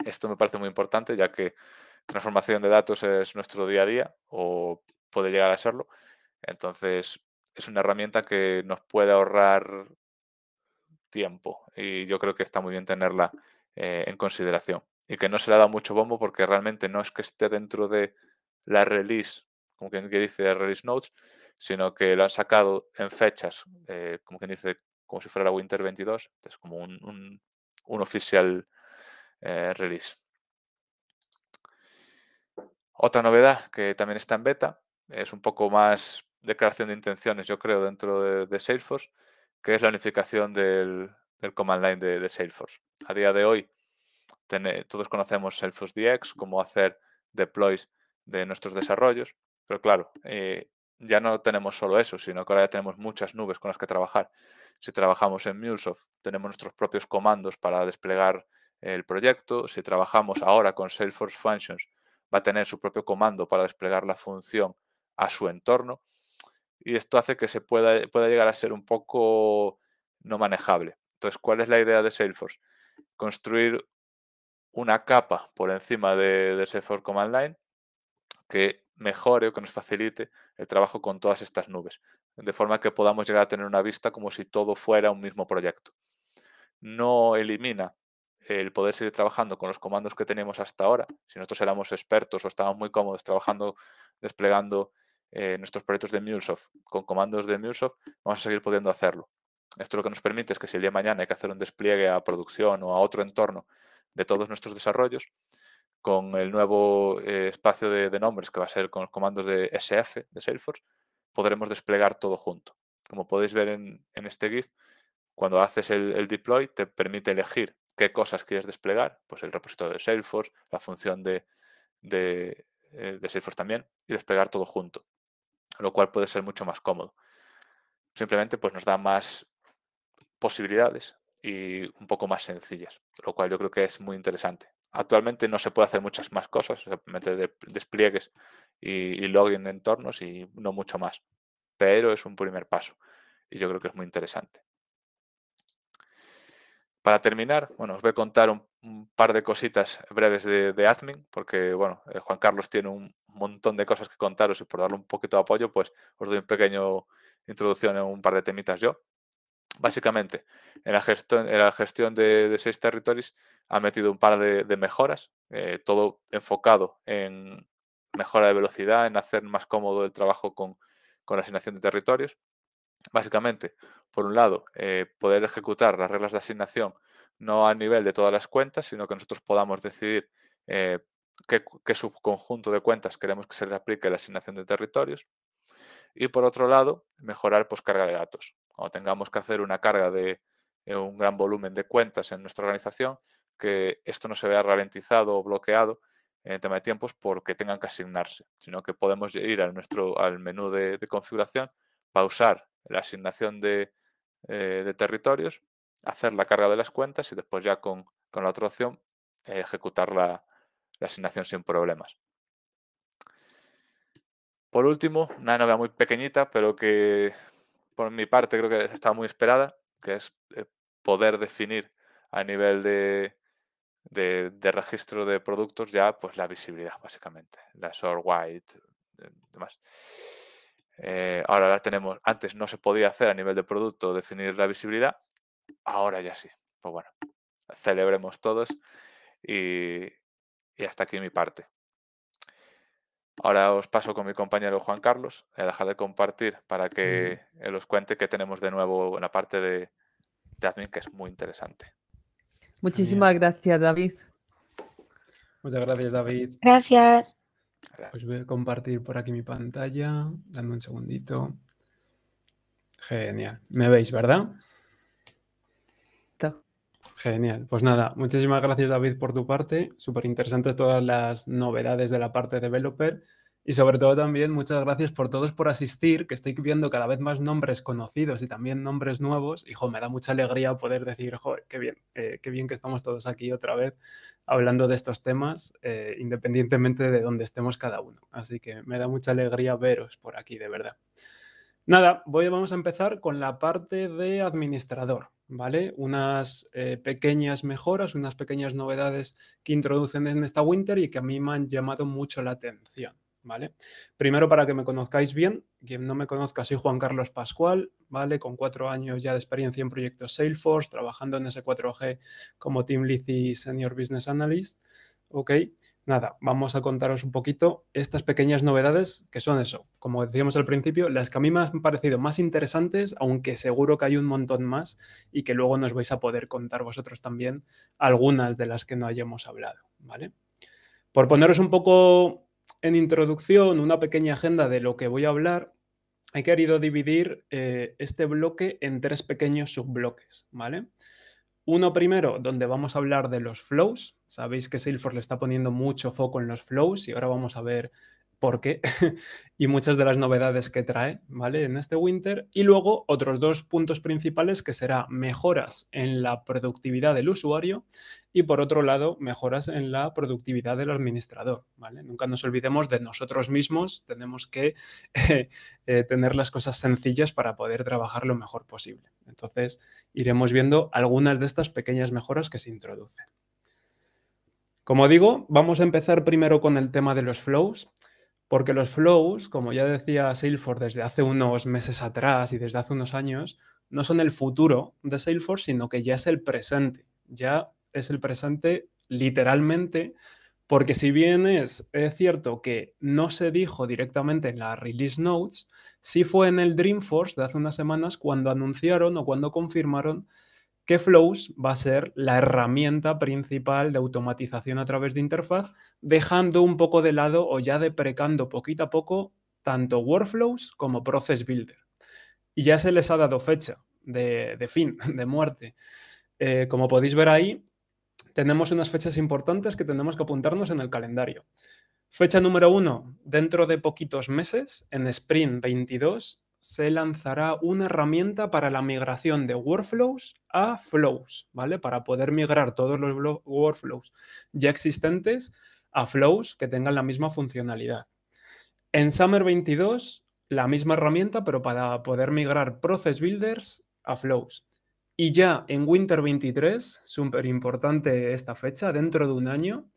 Esto me parece muy importante ya que transformación de datos es nuestro día a día o puede llegar a serlo. Entonces es una herramienta que nos puede ahorrar tiempo y yo creo que está muy bien tenerla en consideración y que no se le ha dado mucho bombo porque realmente no es que esté dentro de la release, como quien dice release notes, sino que lo han sacado en fechas, como quien dice, como si fuera la Winter 22, es como un oficial release. Otra novedad que también está en beta es un poco más declaración de intenciones, yo creo, dentro de Salesforce, que es la unificación del command line de Salesforce. A día de hoy, todos conocemos Salesforce DX, cómo hacer deploys de nuestros desarrollos, pero claro, ya no tenemos solo eso, sino que ahora ya tenemos muchas nubes con las que trabajar. Si trabajamos en MuleSoft, tenemos nuestros propios comandos para desplegar el proyecto. Si trabajamos ahora con Salesforce Functions, va a tener su propio comando para desplegar la función a su entorno. Y esto hace que pueda llegar a ser un poco no manejable. Entonces, ¿cuál es la idea de Salesforce? Construir una capa por encima de Salesforce Command Line que mejore o que nos facilite el trabajo con todas estas nubes, de forma que podamos llegar a tener una vista como si todo fuera un mismo proyecto. No elimina el poder seguir trabajando con los comandos que teníamos hasta ahora. Si nosotros éramos expertos o estábamos muy cómodos trabajando, desplegando nuestros proyectos de MuleSoft con comandos de MuleSoft, vamos a seguir pudiendo hacerlo. Esto lo que nos permite es que si el día de mañana hay que hacer un despliegue a producción o a otro entorno de todos nuestros desarrollos, con el nuevo espacio de nombres que va a ser con los comandos de SF de Salesforce, podremos desplegar todo junto. Como podéis ver en este GIF, cuando haces el deploy te permite elegir qué cosas quieres desplegar, pues el repositorio de Salesforce, la función de Salesforce también, y desplegar todo junto, lo cual puede ser mucho más cómodo. Simplemente pues nos da más posibilidades y un poco más sencillas, lo cual yo creo que es muy interesante. Actualmente no se puede hacer muchas más cosas, simplemente despliegues y login en entornos y no mucho más, pero es un primer paso y yo creo que es muy interesante. Para terminar, bueno, os voy a contar un par de cositas breves de Admin, porque bueno, Juan Carlos tiene un montón de cosas que contaros y por darle un poquito de apoyo, pues os doy un pequeño introducción en un par de temitas yo. Básicamente, en la gestión de 6 territories ha metido un par de mejoras, todo enfocado en mejora de velocidad, en hacer más cómodo el trabajo con la asignación de territorios. Básicamente, por un lado, poder ejecutar las reglas de asignación no a nivel de todas las cuentas, sino que nosotros podamos decidir qué subconjunto de cuentas queremos que se le aplique la asignación de territorios. Y por otro lado, mejorar pues, carga de datos. Cuando tengamos que hacer una carga de un gran volumen de cuentas en nuestra organización, que esto no se vea ralentizado o bloqueado en tema de tiempos porque tengan que asignarse, sino que podemos ir al menú de configuración, pausar la asignación de territorios, hacer la carga de las cuentas y después ya con la otra opción ejecutar la asignación sin problemas. Por último, una novedad muy pequeñita, pero que por mi parte creo que está muy esperada, que es poder definir a nivel de registro de productos ya pues la visibilidad, básicamente, la short white, demás. Ahora la tenemos, antes no se podía hacer a nivel de producto definir la visibilidad, ahora ya sí. Pues bueno, celebremos todos y hasta aquí mi parte. Ahora os paso con mi compañero Juan Carlos a dejar de compartir para que él os cuente qué tenemos de nuevo en la parte de admin, que es muy interesante. Muchísimas gracias, David. Muchas gracias, David. Gracias. Pues voy a compartir por aquí mi pantalla. Dame un segundito. Genial. ¿Me veis, verdad? Genial. Pues nada, muchísimas gracias, David, por tu parte. Súper interesantes todas las novedades de la parte developer Y sobre todo también muchas gracias por todos por asistir, que estoy viendo cada vez más nombres conocidos y también nombres nuevos. Y me da mucha alegría poder decir, joder, qué bien que estamos todos aquí otra vez hablando de estos temas, independientemente de dónde estemos cada uno. Así que me da mucha alegría veros por aquí, de verdad. Nada, vamos a empezar con la parte de administrador, ¿vale? Unas pequeñas mejoras, unas pequeñas novedades que introducen en esta Winter y que a mí me han llamado mucho la atención, ¿vale? Primero, para que me conozcáis bien, quien no me conozca, soy Juan Carlos Pascual, ¿vale? Con 4 años ya de experiencia en proyectos Salesforce, trabajando en S4G como Team Lead y Senior Business Analyst, ¿ok? Nada, vamos a contaros un poquito estas pequeñas novedades que son eso, como decíamos al principio, las que a mí me han parecido más interesantes, aunque seguro que hay un montón más y que luego nos vais a poder contar vosotros también algunas de las que no hayamos hablado, ¿vale? Por poneros un poco en introducción, una pequeña agenda de lo que voy a hablar, he querido dividir este bloque en 3 pequeños subbloques, ¿vale? Uno primero, donde vamos a hablar de los flows. Sabéis que Salesforce le está poniendo mucho foco en los flows y ahora vamos a ver por qué y muchas de las novedades que trae, ¿vale? En este Winter. Y luego otros 2 puntos principales que será mejoras en la productividad del usuario y por otro lado mejoras en la productividad del administrador, ¿vale? Nunca nos olvidemos de nosotros mismos, tenemos que tener las cosas sencillas para poder trabajar lo mejor posible. Entonces iremos viendo algunas de estas pequeñas mejoras que se introducen. Como digo, vamos a empezar primero con el tema de los flows, porque los flows, como ya decía Salesforce desde hace unos meses atrás y desde hace unos años, no son el futuro de Salesforce, sino que ya es el presente. Ya es el presente literalmente, porque si bien es cierto que no se dijo directamente en la Release Notes, sí fue en el Dreamforce de hace unas semanas cuando anunciaron o cuando confirmaron que Flows va a ser la herramienta principal de automatización a través de interfaz, dejando un poco de lado o ya deprecando poquito a poco tanto Workflows como Process Builder. Y ya se les ha dado fecha de fin, de muerte. Como podéis ver ahí, tenemos unas fechas importantes que tenemos que apuntarnos en el calendario. Fecha número 1, dentro de poquitos meses, en Sprint 22, se lanzará una herramienta para la migración de workflows a flows, ¿vale? Para poder migrar todos los workflows ya existentes a flows que tengan la misma funcionalidad. En Summer 22, la misma herramienta, pero para poder migrar Process Builders a flows. Y ya en Winter 23, súper importante esta fecha, dentro de un año,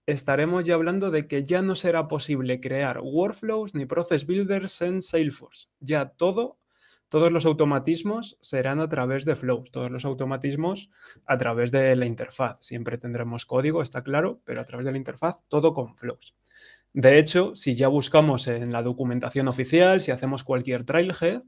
estaremos ya hablando de que ya no será posible crear workflows ni process builders en Salesforce. Ya todos los automatismos serán a través de flows, todos los automatismos a través de la interfaz. Siempre tendremos código, está claro, pero a través de la interfaz todo con flows. De hecho, si ya buscamos en la documentación oficial, si hacemos cualquier trailhead,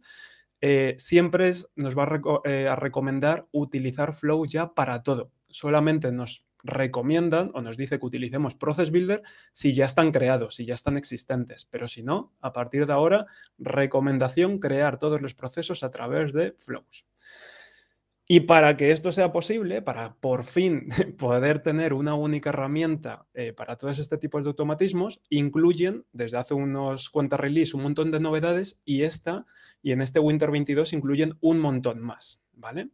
siempre nos va a recomendar utilizar flows ya para todo. Solamente nos recomiendan o nos dice que utilicemos Process Builder si ya están creados, si ya están existentes, pero si no, a partir de ahora, recomendación crear todos los procesos a través de flows. Y para que esto sea posible, para por fin poder tener una única herramienta para todos este tipo de automatismos, incluyen desde hace unos cuantas release un montón de novedades y en este Winter 22 incluyen un montón más, ¿vale?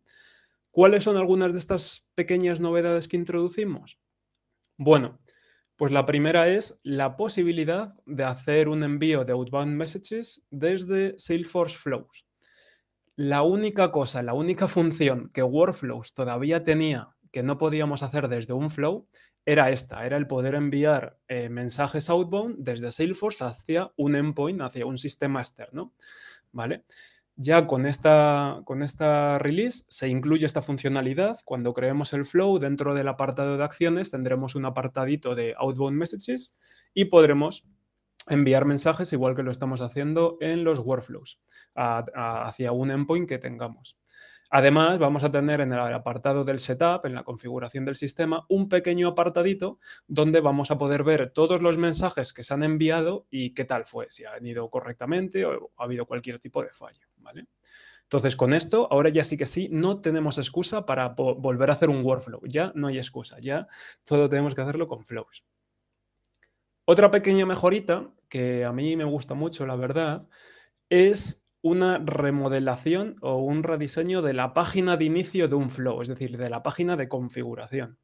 ¿Cuáles son algunas de estas pequeñas novedades que introducimos? Bueno, pues la primera es la posibilidad de hacer un envío de outbound messages desde Salesforce Flows. La única cosa, la única función que Workflows todavía tenía que no podíamos hacer desde un flow era era el poder enviar mensajes outbound desde Salesforce hacia un endpoint, hacia un sistema externo, ¿vale? Ya con esta release se incluye esta funcionalidad. Cuando creemos el flow, dentro del apartado de acciones tendremos un apartadito de outbound messages y podremos enviar mensajes igual que lo estamos haciendo en los workflows hacia un endpoint que tengamos. Además, vamos a tener en el apartado del setup, en la configuración del sistema, un pequeño apartadito donde vamos a poder ver todos los mensajes que se han enviado y qué tal fue, si han ido correctamente o ha habido cualquier tipo de fallo, ¿vale? Entonces, con esto, ahora ya sí que sí, no tenemos excusa para volver a hacer un workflow. Ya no hay excusa, ya todo tenemos que hacerlo con flows. Otra pequeña mejorita, que a mí me gusta mucho, la verdad, es una remodelación o un rediseño de la página de inicio de un flow, es decir, de la página de configuración.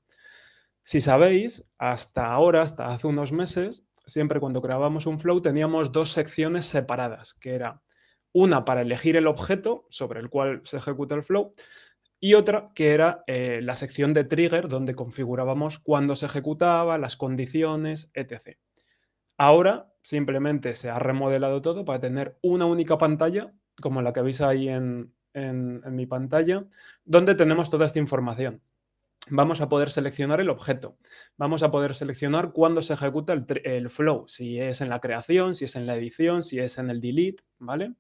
Si sabéis, hasta ahora, hasta hace unos meses, siempre cuando creábamos un flow teníamos dos secciones separadas, que era una para elegir el objeto sobre el cual se ejecuta el flow y otra que era la sección de trigger, donde configurábamos cuándo se ejecutaba, las condiciones, etc. Ahora simplemente se ha remodelado todo para tener una única pantalla, como la que veis ahí en mi pantalla, donde tenemos toda esta información. Vamos a poder seleccionar el objeto, vamos a poder seleccionar cuándo se ejecuta el flow, si es en la creación, si es en la edición, si es en el delete, ¿vale?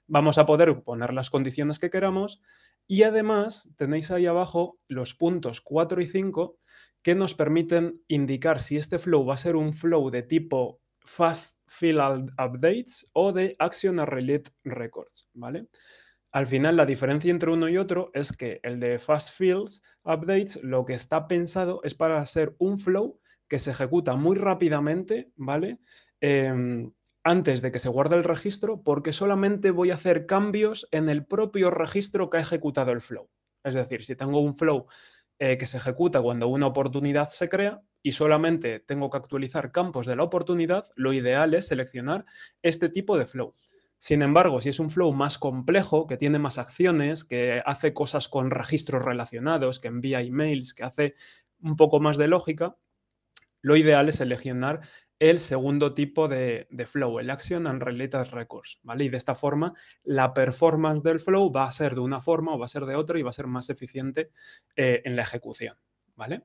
Vamos a poder poner las condiciones que queramos y además tenéis ahí abajo los puntos 4 y 5 que nos permiten indicar si este flow va a ser un flow de tipo Fast Fill Updates o de Action and Relate Records, ¿vale? Al final, la diferencia entre uno y otro es que el de Fast Fills Updates lo que está pensado es para ser un flow que se ejecuta muy rápidamente, ¿vale? Antes de que se guarde el registro, porque solamente voy a hacer cambios en el propio registro que ha ejecutado el flow. Es decir, si tengo un flow que se ejecuta cuando una oportunidad se crea y solamente tengo que actualizar campos de la oportunidad, lo ideal es seleccionar este tipo de flow. Sin embargo, si es un flow más complejo, que tiene más acciones, que hace cosas con registros relacionados, que envía emails, que hace un poco más de lógica, lo ideal es seleccionar el segundo tipo de flow, el Action and Related Records, ¿vale? Y de esta forma la performance del flow va a ser de una forma o va a ser de otra y va a ser más eficiente en la ejecución, ¿vale?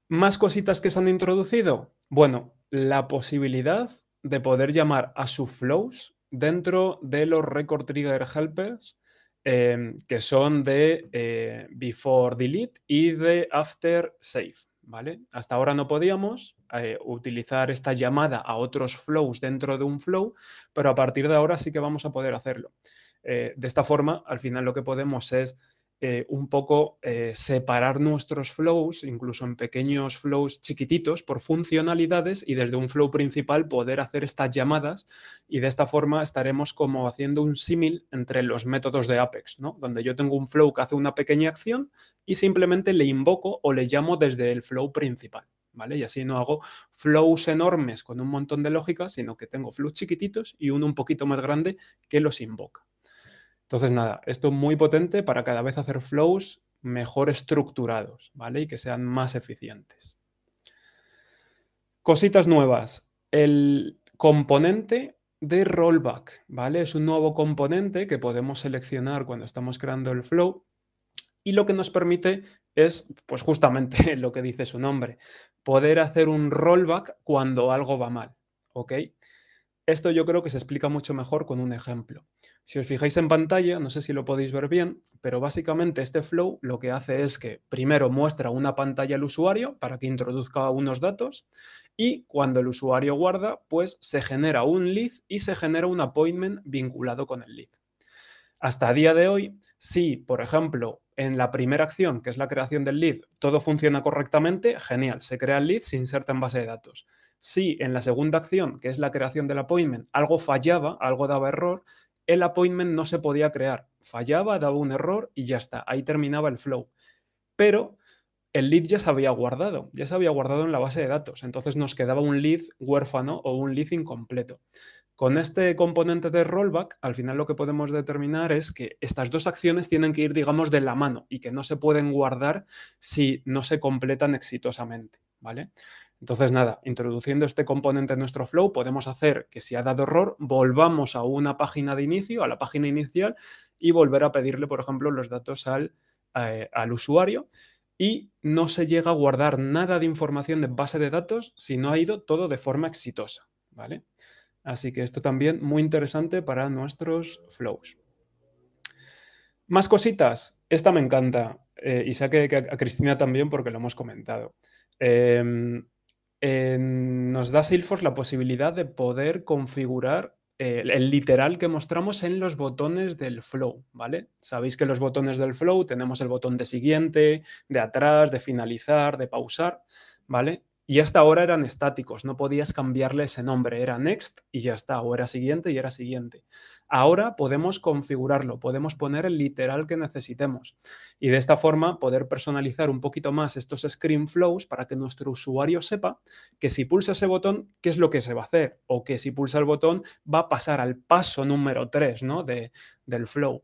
¿Más cositas que se han introducido? Bueno, la posibilidad de poder llamar a subflows dentro de los record trigger helpers que son de before delete y de after save, ¿vale? Hasta ahora no podíamos utilizar esta llamada a otros flows dentro de un flow, pero a partir de ahora sí que vamos a poder hacerlo. De esta forma, al final lo que podemos es un poco separar nuestros flows, incluso en pequeños flows chiquititos, por funcionalidades y desde un flow principal poder hacer estas llamadas y de esta forma estaremos como haciendo un símil entre los métodos de Apex, ¿no? Donde yo tengo un flow que hace una pequeña acción y simplemente le invoco o le llamo desde el flow principal, ¿vale? Y así no hago flows enormes con un montón de lógica, sino que tengo flows chiquititos y uno un poquito más grande que los invoca. Entonces, nada, esto es muy potente para cada vez hacer flows mejor estructurados, ¿vale? Y que sean más eficientes. Cositas nuevas. El componente de rollback, ¿vale? Es un nuevo componente que podemos seleccionar cuando estamos creando el flow y lo que nos permite es, pues justamente lo que dice su nombre, poder hacer un rollback cuando algo va mal, ¿ok? Esto yo creo que se explica mucho mejor con un ejemplo. Si os fijáis en pantalla, no sé si lo podéis ver bien, pero básicamente este flow lo que hace es que primero muestra una pantalla al usuario para que introduzca unos datos y cuando el usuario guarda, pues se genera un lead y se genera un appointment vinculado con el lead. Hasta a día de hoy, si, por ejemplo, en la primera acción, que es la creación del lead, todo funciona correctamente, genial, se crea el lead, se inserta en base de datos. Si en la segunda acción, que es la creación del appointment, algo fallaba, algo daba error, el appointment no se podía crear. Fallaba, daba un error y ya está, ahí terminaba el flow. Pero el lead ya se había guardado en la base de datos, entonces nos quedaba un lead huérfano o un lead incompleto. Con este componente de rollback, al final lo que podemos determinar es que estas dos acciones tienen que ir, digamos, de la mano y que no se pueden guardar si no se completan exitosamente, ¿vale? Entonces, nada, introduciendo este componente en nuestro flow, podemos hacer que si ha dado error, volvamos a una página de inicio, a la página inicial, y volver a pedirle, por ejemplo, los datos al usuario y no se llega a guardar nada de información de base de datos si no ha ido todo de forma exitosa, ¿vale? Así que esto también muy interesante para nuestros flows. Más cositas. Esta me encanta y sé que a Cristina también porque lo hemos comentado. Nos da Salesforce la posibilidad de poder configurar el literal que mostramos en los botones del flow, ¿vale? Sabéis que los botones del flow tenemos el botón de siguiente, de atrás, de finalizar, de pausar, ¿vale? Y hasta ahora eran estáticos, no podías cambiarle ese nombre, era next y ya está, o era siguiente y era siguiente. Ahora podemos configurarlo, podemos poner el literal que necesitemos y de esta forma poder personalizar un poquito más estos screen flows para que nuestro usuario sepa que si pulsa ese botón, qué es lo que se va a hacer, o que si pulsa el botón va a pasar al paso número 3, ¿no? del flow.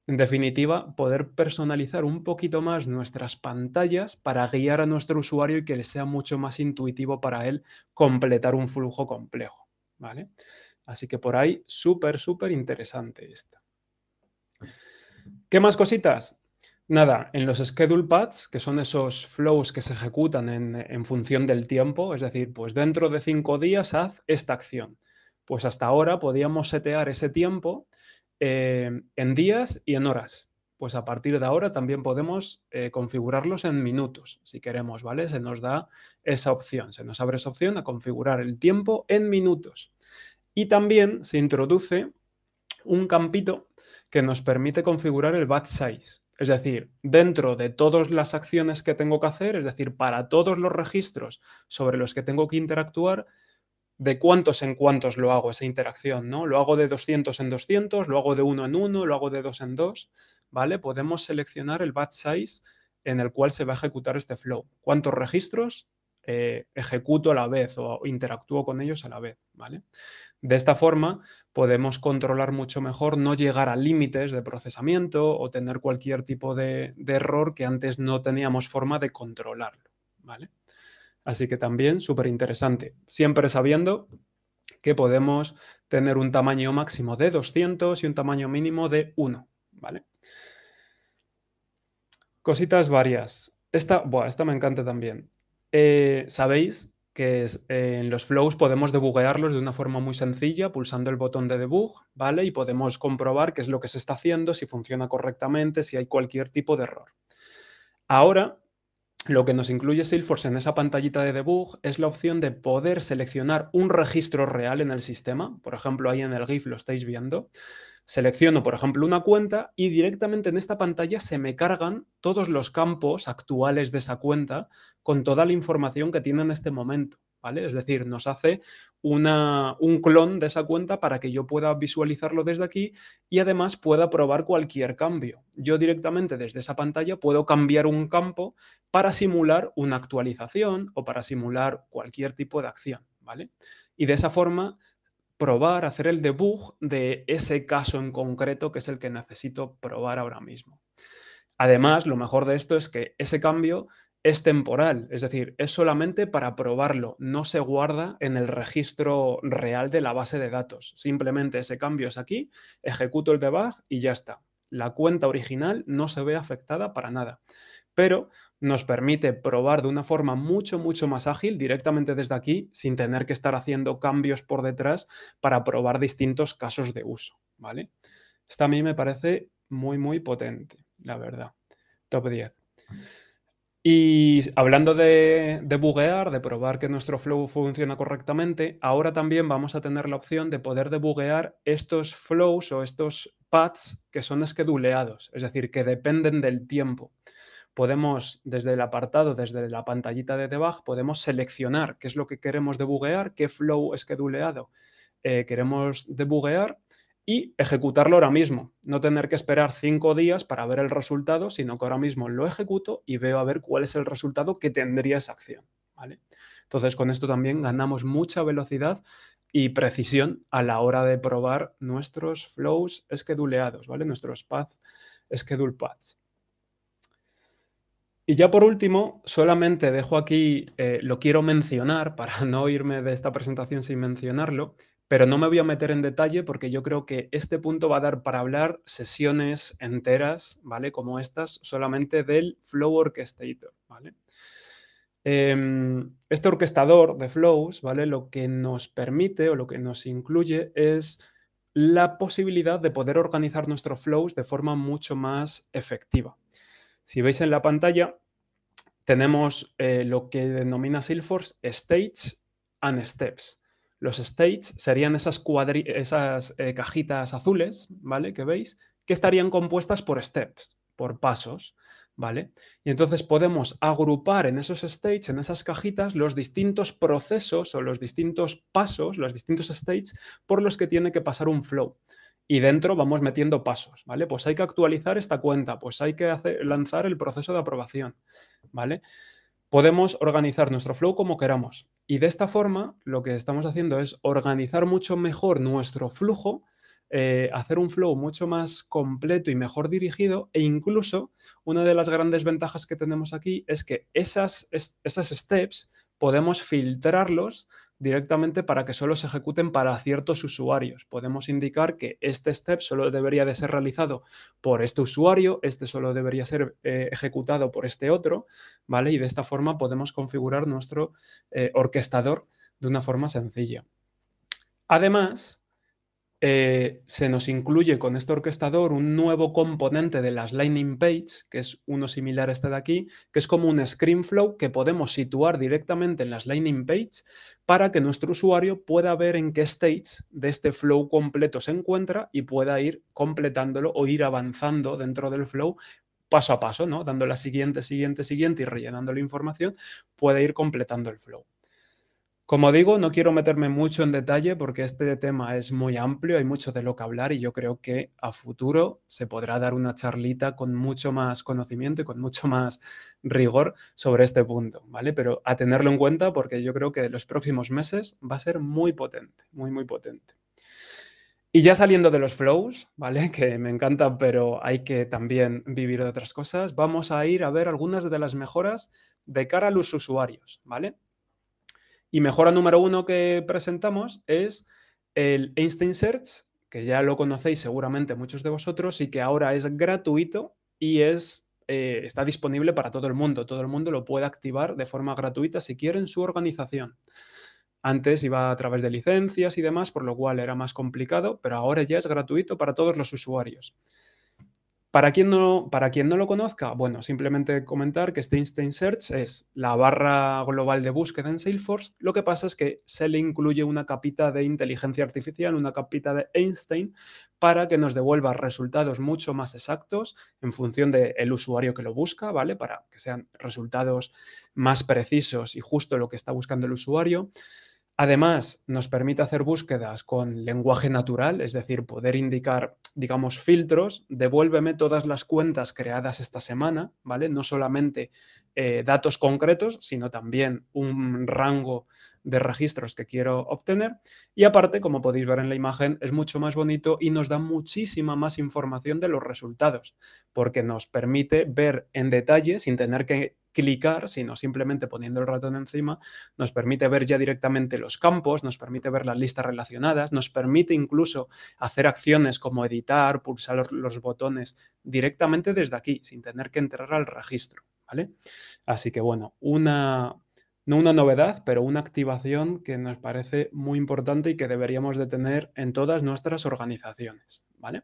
En definitiva, poder personalizar un poquito más nuestras pantallas para guiar a nuestro usuario y que le sea mucho más intuitivo para él completar un flujo complejo, ¿vale? Así que por ahí, súper, súper interesante esto. ¿Qué más cositas? Nada, en los schedule paths, que son esos flows que se ejecutan en función del tiempo, es decir, pues dentro de 5 días haz esta acción. Pues hasta ahora podíamos setear ese tiempo en días y en horas. Pues a partir de ahora también podemos configurarlos en minutos, si queremos, ¿vale? Se nos da esa opción, se nos abre esa opción a configurar el tiempo en minutos. Y también se introduce un campito que nos permite configurar el batch size. Es decir, dentro de todas las acciones que tengo que hacer, es decir, para todos los registros sobre los que tengo que interactuar, de cuántos en cuántos lo hago esa interacción, ¿no? Lo hago de 200 en 200, lo hago de 1 en 1, lo hago de 2 en 2, ¿vale? Podemos seleccionar el batch size en el cual se va a ejecutar este flow. ¿Cuántos registros ejecuto a la vez o interactúo con ellos a la vez, ¿vale? De esta forma podemos controlar mucho mejor, no llegar a límites de procesamiento o tener cualquier tipo de error que antes no teníamos forma de controlarlo, ¿vale? Así que también súper interesante, siempre sabiendo que podemos tener un tamaño máximo de 200 y un tamaño mínimo de 1, ¿vale? Cositas varias. Esta me encanta también. Sabéis que en los flows podemos debuguearlos de una forma muy sencilla pulsando el botón de debug, ¿vale? Y podemos comprobar qué es lo que se está haciendo, si funciona correctamente, si hay cualquier tipo de error. Ahora, lo que nos incluye Salesforce en esa pantallita de debug es la opción de poder seleccionar un registro real en el sistema. Por ejemplo, ahí en el GIF lo estáis viendo. Selecciono, por ejemplo, una cuenta y directamente en esta pantalla se me cargan todos los campos actuales de esa cuenta con toda la información que tiene en este momento, ¿vale? Es decir, nos hace un clon de esa cuenta para que yo pueda visualizarlo desde aquí y además pueda probar cualquier cambio. Yo directamente desde esa pantalla puedo cambiar un campo para simular una actualización o para simular cualquier tipo de acción, ¿vale? Y de esa forma probar, hacer el debug de ese caso en concreto que es el que necesito probar ahora mismo. Además, lo mejor de esto es que ese cambio es temporal, es decir, es solamente para probarlo, no se guarda en el registro real de la base de datos. Simplemente ese cambio es aquí, ejecuto el debug y ya está. La cuenta original no se ve afectada para nada, pero nos permite probar de una forma mucho, mucho más ágil directamente desde aquí, sin tener que estar haciendo cambios por detrás para probar distintos casos de uso, ¿vale? Esta a mí me parece muy, muy potente, la verdad. Top 10. Y hablando de debuguear, de probar que nuestro flow funciona correctamente, ahora también vamos a tener la opción de poder debuguear estos flows o estos paths que son scheduleados, es decir, que dependen del tiempo. Podemos, desde el apartado, desde la pantallita de debug, podemos seleccionar qué es lo que queremos debuguear, qué flow scheduleado queremos debuguear y ejecutarlo ahora mismo. No tener que esperar 5 días para ver el resultado, sino que ahora mismo lo ejecuto y veo a ver cuál es el resultado que tendría esa acción, ¿vale? Entonces, con esto también ganamos mucha velocidad y precisión a la hora de probar nuestros flows scheduleados, ¿vale? Nuestros schedule paths. Y ya por último, solamente dejo aquí, lo quiero mencionar para no irme de esta presentación sin mencionarlo, pero no me voy a meter en detalle porque yo creo que este punto va a dar para hablar sesiones enteras, ¿vale? Como estas, solamente del Flow Orchestrator, ¿vale? Este orquestador de flows, ¿vale? Lo que nos permite o lo que nos incluye es la posibilidad de poder organizar nuestros flows de forma mucho más efectiva. Si veis en la pantalla, tenemos lo que denomina Salesforce States and Steps. Los states serían esas cajitas azules, ¿vale? Que veis, que estarían compuestas por steps. por pasos, ¿vale? Y entonces podemos agrupar en esos states, en esas cajitas, los distintos procesos o los distintos pasos, los distintos states por los que tiene que pasar un flow. Y dentro vamos metiendo pasos, ¿vale? Pues hay que actualizar esta cuenta, pues hay que lanzar el proceso de aprobación, ¿vale? Podemos organizar nuestro flow como queramos. Y de esta forma lo que estamos haciendo es organizar mucho mejor nuestro flujo, hacer un flow mucho más completo y mejor dirigido, e incluso una de las grandes ventajas que tenemos aquí es que esas steps podemos filtrarlos directamente para que solo se ejecuten para ciertos usuarios. Podemos indicar que este step solo debería de ser realizado por este usuario, este solo debería ser ejecutado por este otro, ¿vale? Y de esta forma podemos configurar nuestro orquestador de una forma sencilla. Además, se nos incluye con este orquestador un nuevo componente de las Lightning Page, que es uno similar a este de aquí, que es como un ScreenFlow que podemos situar directamente en las Lightning Page para que nuestro usuario pueda ver en qué stages de este flow completo se encuentra y pueda ir completándolo o ir avanzando dentro del flow paso a paso, ¿no? Dando la siguiente y rellenando la información, puede ir completando el flow. Como digo, no quiero meterme mucho en detalle porque este tema es muy amplio, hay mucho de lo que hablar y yo creo que a futuro se podrá dar una charlita con mucho más conocimiento y con mucho más rigor sobre este punto, ¿vale? Pero a tenerlo en cuenta porque yo creo que en los próximos meses va a ser muy potente, muy, muy potente. Y ya saliendo de los flows, ¿vale? Que me encantan, pero hay que también vivir de otras cosas, vamos a ir a ver algunas de las mejoras de cara a los usuarios, ¿vale? Y mejora número 1 que presentamos es el Einstein Search, que ya lo conocéis seguramente muchos de vosotros y que ahora es gratuito y está disponible para todo el mundo. Todo el mundo lo puede activar de forma gratuita si quiere en su organización. Antes iba a través de licencias y demás, por lo cual era más complicado, pero ahora ya es gratuito para todos los usuarios. Para quien no lo conozca, bueno, simplemente comentar que este Einstein Search es la barra global de búsqueda en Salesforce. Lo que pasa es que se le incluye una capita de inteligencia artificial, una capita de Einstein, para que nos devuelva resultados mucho más exactos en función del usuario que lo busca, ¿vale? Para que sean resultados más precisos y justo lo que está buscando el usuario. Además, nos permite hacer búsquedas con lenguaje natural, es decir, poder indicar, digamos, filtros. Devuélveme todas las cuentas creadas esta semana, ¿vale? No solamente datos concretos, sino también un rango de registros que quiero obtener. Y aparte, como podéis ver en la imagen, es mucho más bonito y nos da muchísima más información de los resultados, porque nos permite ver en detalle, sin tener que clicar, sino simplemente poniendo el ratón encima, nos permite ver ya directamente los campos, nos permite ver las listas relacionadas, nos permite incluso hacer acciones como editar, pulsar los botones directamente desde aquí, sin tener que entrar al registro, ¿vale? Así que bueno, no una novedad, pero una activación que nos parece muy importante y que deberíamos de tener en todas nuestras organizaciones, ¿vale?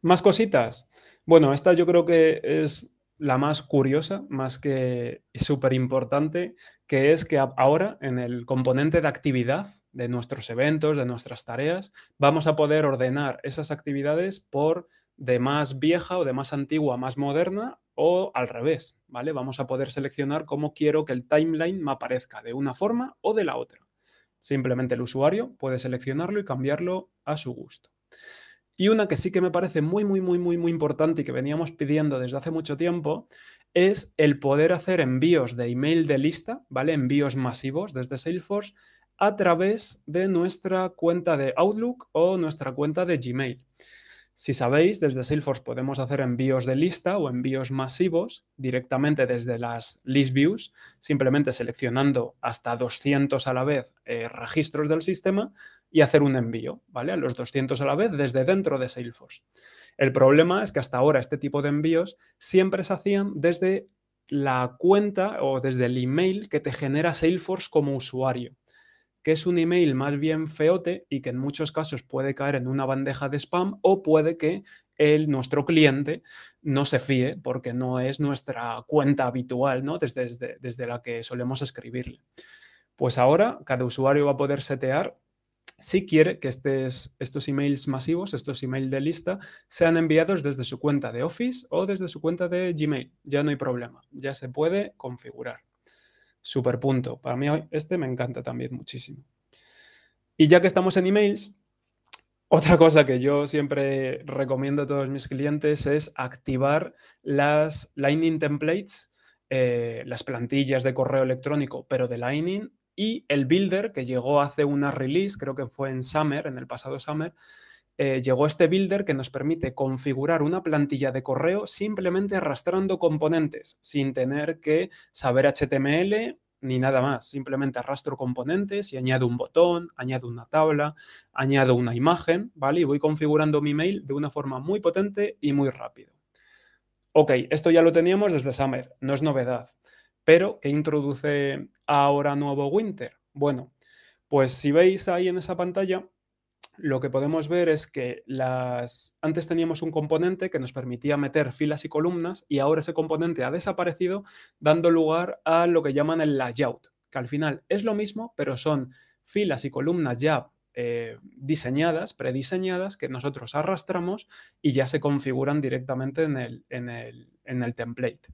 Más cositas. Bueno, esta yo creo que es la más curiosa, más que súper importante, que es que ahora en el componente de actividad de nuestros eventos, de nuestras tareas, vamos a poder ordenar esas actividades por de más vieja o de más antigua a más moderna o al revés, ¿vale? Vamos a poder seleccionar cómo quiero que el timeline me aparezca, de una forma o de la otra. Simplemente el usuario puede seleccionarlo y cambiarlo a su gusto. Y una que sí que me parece muy importante y que veníamos pidiendo desde hace mucho tiempo es el poder hacer envíos de email de lista, ¿vale? Envíos masivos desde Salesforce a través de nuestra cuenta de Outlook o nuestra cuenta de Gmail. Si sabéis, desde Salesforce podemos hacer envíos de lista o envíos masivos directamente desde las list views, simplemente seleccionando hasta 200 a la vez registros del sistema y hacer un envío, ¿vale? A los 200 a la vez desde dentro de Salesforce. El problema es que hasta ahora este tipo de envíos siempre se hacían desde la cuenta o desde el email que te genera Salesforce como usuario, que es un email más bien feote y que en muchos casos puede caer en una bandeja de spam o puede que nuestro cliente no se fíe porque no es nuestra cuenta habitual, ¿no? desde la que solemos escribirle. Pues ahora cada usuario va a poder setear sí quiere que estos emails masivos, estos emails de lista, sean enviados desde su cuenta de Office o desde su cuenta de Gmail. Ya no hay problema, ya se puede configurar. Super punto. Para mí este me encanta también muchísimo. Y ya que estamos en emails, otra cosa que yo siempre recomiendo a todos mis clientes es activar las Lightning templates, las plantillas de correo electrónico, pero de Lightning, y el builder que llegó hace una release, creo que fue en Summer, en el pasado Summer, llegó este builder que nos permite configurar una plantilla de correo simplemente arrastrando componentes, sin tener que saber HTML ni nada más. Simplemente arrastro componentes y añado un botón, añado una tabla, añado una imagen, ¿vale? Y voy configurando mi mail de una forma muy potente y muy rápido. Ok, esto ya lo teníamos desde Summer, no es novedad. Pero, ¿qué introduce ahora nuevo Winter? Bueno, pues si veis ahí en esa pantalla, lo que podemos ver es que antes teníamos un componente que nos permitía meter filas y columnas y ahora ese componente ha desaparecido, dando lugar a lo que llaman el layout, que al final es lo mismo, pero son filas y columnas ya diseñadas, prediseñadas, que nosotros arrastramos y ya se configuran directamente en el template.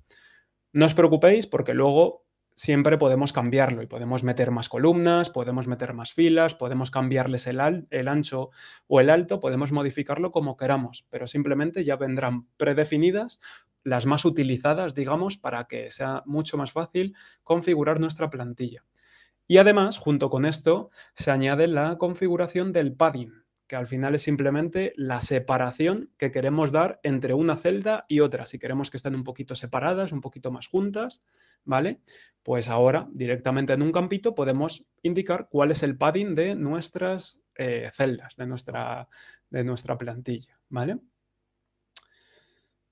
No os preocupéis porque luego siempre podemos cambiarlo y podemos meter más columnas, podemos meter más filas, podemos cambiarles el ancho o el alto, podemos modificarlo como queramos, pero simplemente ya vendrán predefinidas las más utilizadas, digamos, para que sea mucho más fácil configurar nuestra plantilla. Y además, junto con esto, se añade la configuración del padding, que al final es simplemente la separación que queremos dar entre una celda y otra. Si queremos que estén un poquito separadas, un poquito más juntas, ¿vale? Pues ahora, directamente en un campito, podemos indicar cuál es el padding de nuestras celdas, de nuestra plantilla, ¿vale?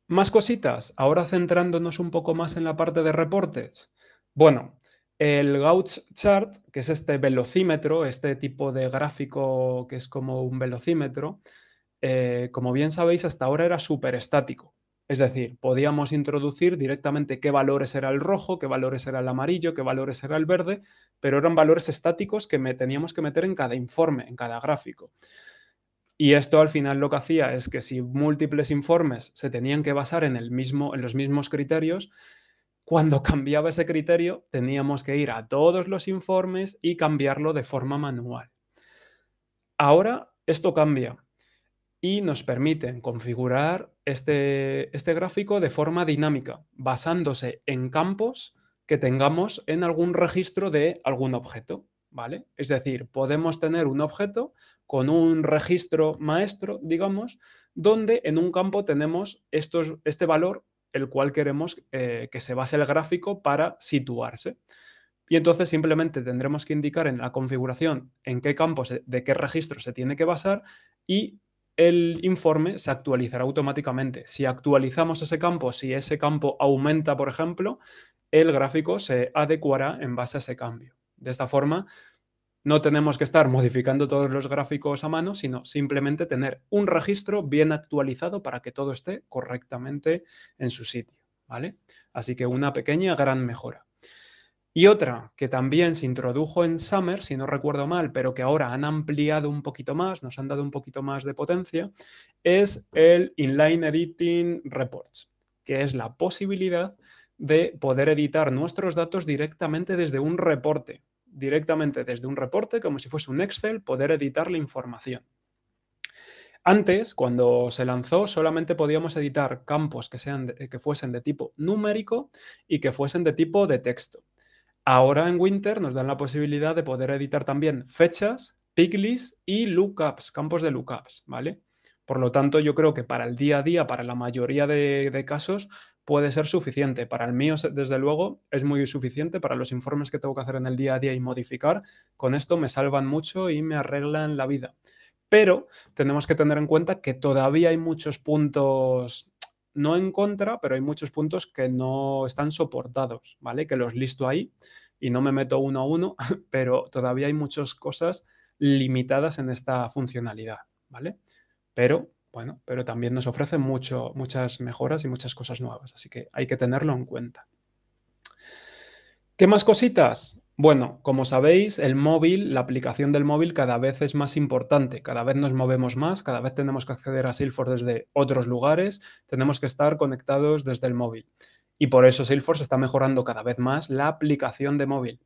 Más cositas, ahora centrándonos un poco más en la parte de reportes. Bueno, el Gauss chart, que es este velocímetro, este tipo de gráfico que es como un velocímetro, como bien sabéis, hasta ahora era súper estático. Es decir, podíamos introducir directamente qué valores era el rojo, qué valores era el amarillo, qué valores era el verde, pero eran valores estáticos que teníamos que meter en cada informe, en cada gráfico. Y esto al final lo que hacía es que si múltiples informes se tenían que basar en los mismos criterios, cuando cambiaba ese criterio teníamos que ir a todos los informes y cambiarlo de forma manual. Ahora esto cambia y nos permiten configurar este gráfico de forma dinámica, basándose en campos que tengamos en algún registro de algún objeto, ¿vale? Es decir, podemos tener un objeto con un registro maestro, digamos, donde en un campo tenemos este valor, el cual queremos que se base el gráfico para situarse. Y entonces simplemente tendremos que indicar en la configuración en qué campo, de qué registro se tiene que basar y el informe se actualizará automáticamente. Si actualizamos ese campo, si ese campo aumenta, por ejemplo, el gráfico se adecuará en base a ese cambio. De esta forma, no tenemos que estar modificando todos los gráficos a mano, sino simplemente tener un registro bien actualizado para que todo esté correctamente en su sitio, ¿vale? Así que una pequeña gran mejora. Y otra que también se introdujo en Summer, si no recuerdo mal, pero que ahora han ampliado un poquito más, nos han dado un poquito más de potencia, es el Inline Editing Reports, que es la posibilidad de poder editar nuestros datos directamente desde un reporte. Directamente desde un reporte, como si fuese un Excel, poder editar la información. Antes, cuando se lanzó, solamente podíamos editar campos que fuesen de tipo numérico y que fuesen de tipo de texto. Ahora en Winter nos dan la posibilidad de poder editar también fechas, picklists y lookups, campos de lookups, ¿vale? Por lo tanto, yo creo que para el día a día, para la mayoría de casos, puede ser suficiente. Para el mío, desde luego, es muy suficiente. Para los informes que tengo que hacer en el día a día y modificar, con esto me salvan mucho y me arreglan la vida. Pero tenemos que tener en cuenta que todavía hay muchos puntos, no en contra, pero hay muchos puntos que no están soportados, ¿vale? Que los listo ahí y no me meto uno a uno, pero todavía hay muchas cosas limitadas en esta funcionalidad, ¿vale? Pero, bueno, pero también nos ofrecen muchas mejoras y muchas cosas nuevas, así que hay que tenerlo en cuenta. ¿Qué más cositas? Bueno, como sabéis, el móvil, la aplicación del móvil cada vez es más importante, cada vez nos movemos más, cada vez tenemos que acceder a Salesforce desde otros lugares, tenemos que estar conectados desde el móvil. Y por eso Salesforce está mejorando cada vez más la aplicación de móvil.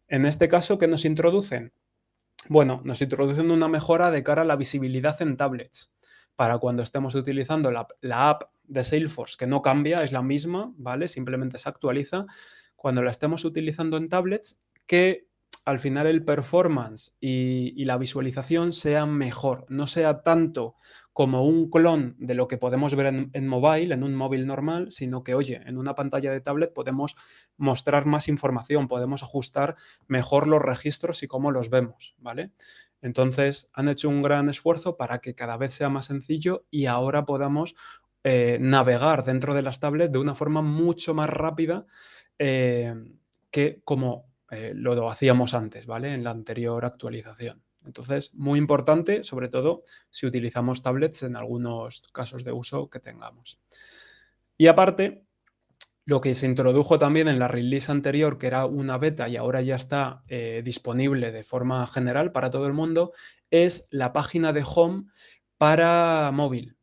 En este caso, ¿qué nos introducen? Bueno, nos introducen una mejora de cara a la visibilidad en tablets. Para cuando estemos utilizando la app de Salesforce, que no cambia, es la misma, ¿vale? Simplemente se actualiza. Cuando la estemos utilizando en tablets, que al final el performance y la visualización sea mejor, no sea tanto como un clon de lo que podemos ver en mobile, en un móvil normal, sino que, oye, en una pantalla de tablet podemos mostrar más información, podemos ajustar mejor los registros y cómo los vemos, ¿vale? Entonces, han hecho un gran esfuerzo para que cada vez sea más sencillo y ahora podamos navegar dentro de las tablets de una forma mucho más rápida que como lo hacíamos antes, ¿vale? En la anterior actualización. Entonces, muy importante, sobre todo si utilizamos tablets en algunos casos de uso que tengamos. Y aparte, lo que se introdujo también en la release anterior, que era una beta y ahora ya está disponible de forma general para todo el mundo, es la página de home para móvil.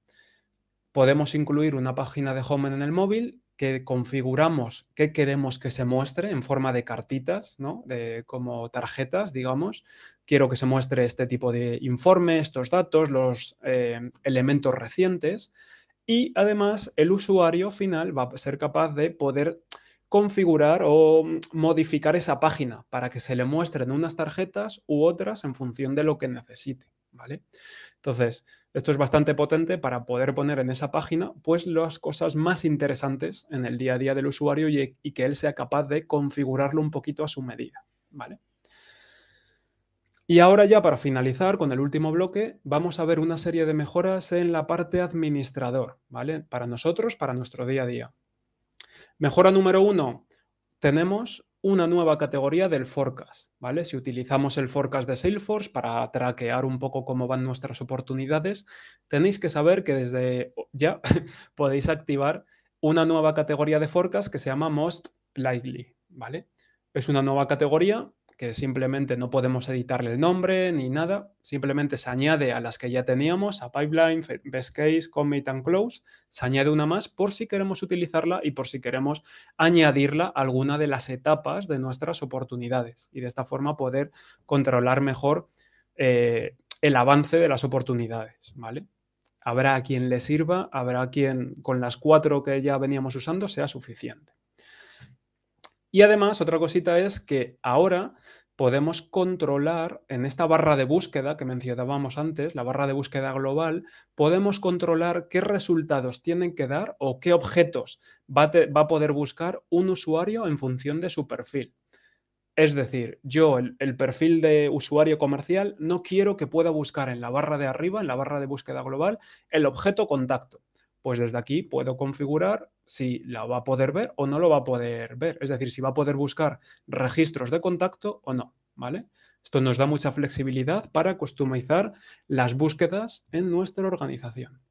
Podemos incluir una página de home en el móvil que configuramos qué queremos que se muestre en forma de cartitas, ¿no? Como tarjetas, digamos. Quiero que se muestre este tipo de informe, estos datos, los elementos recientes. Y además el usuario final va a ser capaz de poder configurar o modificar esa página para que se le muestren unas tarjetas u otras en función de lo que necesite, ¿vale? Entonces, esto es bastante potente para poder poner en esa página pues las cosas más interesantes en el día a día del usuario y que él sea capaz de configurarlo un poquito a su medida, ¿vale? Y ahora ya para finalizar con el último bloque vamos a ver una serie de mejoras en la parte administrador, ¿vale? Para nosotros, para nuestro día a día. Mejora número 1, tenemos una nueva categoría del forecast, ¿vale? Si utilizamos el forecast de Salesforce para traquear un poco cómo van nuestras oportunidades, tenéis que saber que desde ya podéis activar una nueva categoría de forecast que se llama Most Likely, ¿vale? Es una nueva categoría que simplemente no podemos editarle el nombre ni nada, simplemente se añade a las que ya teníamos, a Pipeline, Best Case, Commit and Close, se añade una más por si queremos utilizarla y por si queremos añadirla a alguna de las etapas de nuestras oportunidades y de esta forma poder controlar mejor el avance de las oportunidades, ¿vale? Habrá a quien le sirva, habrá a quien con las 4 que ya veníamos usando sea suficiente. Y además, otra cosita es que ahora podemos controlar en esta barra de búsqueda que mencionábamos antes, la barra de búsqueda global, podemos controlar qué resultados tienen que dar o qué objetos va a poder buscar un usuario en función de su perfil. Es decir, yo el perfil de usuario comercial no quiero que pueda buscar en la barra de arriba, en la barra de búsqueda global, el objeto contacto. Pues desde aquí puedo configurar si la va a poder ver o no lo va a poder ver. Es decir, si va a poder buscar registros de contacto o no, ¿vale? Esto nos da mucha flexibilidad para customizar las búsquedas en nuestra organización.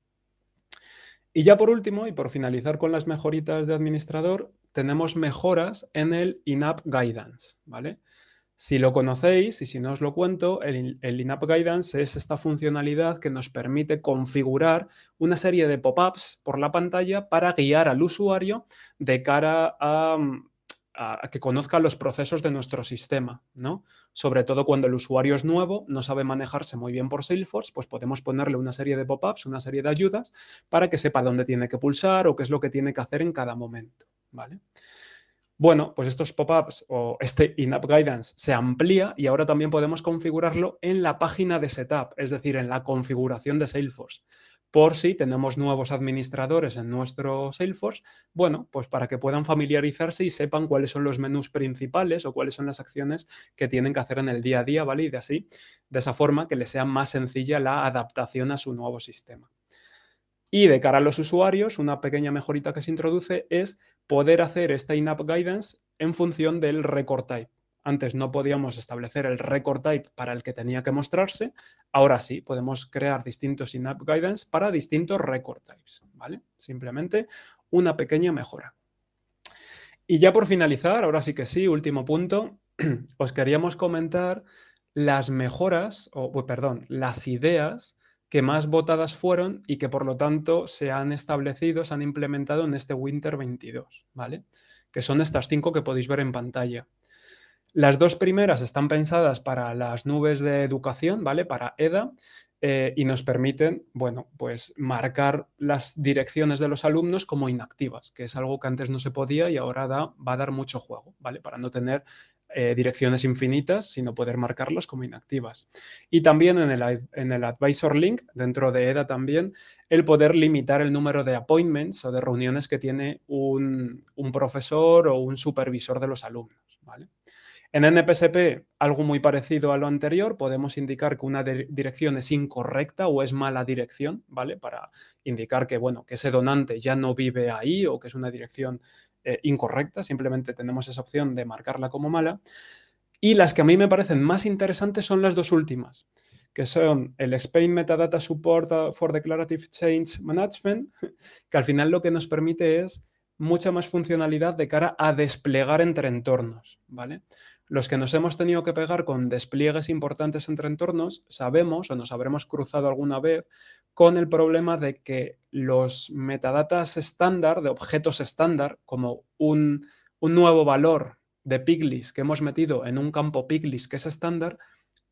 Y ya por último, y por finalizar con las mejoritas de administrador, tenemos mejoras en el In-App Guidance, ¿vale? Si lo conocéis y si no os lo cuento, el In-App Guidance es esta funcionalidad que nos permite configurar una serie de pop-ups por la pantalla para guiar al usuario de cara a que conozca los procesos de nuestro sistema, ¿no? Sobre todo cuando el usuario es nuevo, no sabe manejarse muy bien por Salesforce, pues podemos ponerle una serie de pop-ups, una serie de ayudas para que sepa dónde tiene que pulsar o qué es lo que tiene que hacer en cada momento, ¿vale? Bueno, pues estos pop-ups o este In-App Guidance se amplía y ahora también podemos configurarlo en la página de Setup, es decir, en la configuración de Salesforce. Por si tenemos nuevos administradores en nuestro Salesforce, bueno, pues para que puedan familiarizarse y sepan cuáles son los menús principales o cuáles son las acciones que tienen que hacer en el día a día, ¿vale? Y de esa forma que les sea más sencilla la adaptación a su nuevo sistema. Y de cara a los usuarios, una pequeña mejorita que se introduce es poder hacer esta In-App Guidance en función del record type. Antes no podíamos establecer el record type para el que tenía que mostrarse. Ahora sí, podemos crear distintos In-App Guidance para distintos record types, ¿vale? Simplemente una pequeña mejora. Y ya por finalizar, ahora sí que sí, último punto, os queríamos comentar las mejoras, perdón, las ideas que más votadas fueron y que por lo tanto se han establecido, se han implementado en este Winter 22, ¿vale? Que son estas 5 que podéis ver en pantalla. Las 2 primeras están pensadas para las nubes de educación, ¿vale? Para EDA, y nos permiten, bueno, pues marcar las direcciones de los alumnos como inactivas, que es algo que antes no se podía y ahora va a dar mucho juego, ¿vale? Para no tener direcciones infinitas, sino poder marcarlas como inactivas. Y también en el Advisor Link, dentro de EDA también, el poder limitar el número de appointments o de reuniones que tiene un profesor o un supervisor de los alumnos, ¿vale? En NPSP, algo muy parecido a lo anterior, podemos indicar que una dirección es incorrecta o es mala dirección, ¿vale? Para indicar que, bueno, que ese donante ya no vive ahí o que es una dirección incorrecta, simplemente tenemos esa opción de marcarla como mala. Y las que a mí me parecen más interesantes son las 2 últimas, que son el Explain Metadata Support for Declarative Change Management, que al final lo que nos permite es mucha más funcionalidad de cara a desplegar entre entornos, ¿vale? Los que nos hemos tenido que pegar con despliegues importantes entre entornos sabemos o nos habremos cruzado alguna vez con el problema de que los metadatas estándar, de objetos estándar, como un nuevo valor de Piglis que hemos metido en un campo Piglis que es estándar,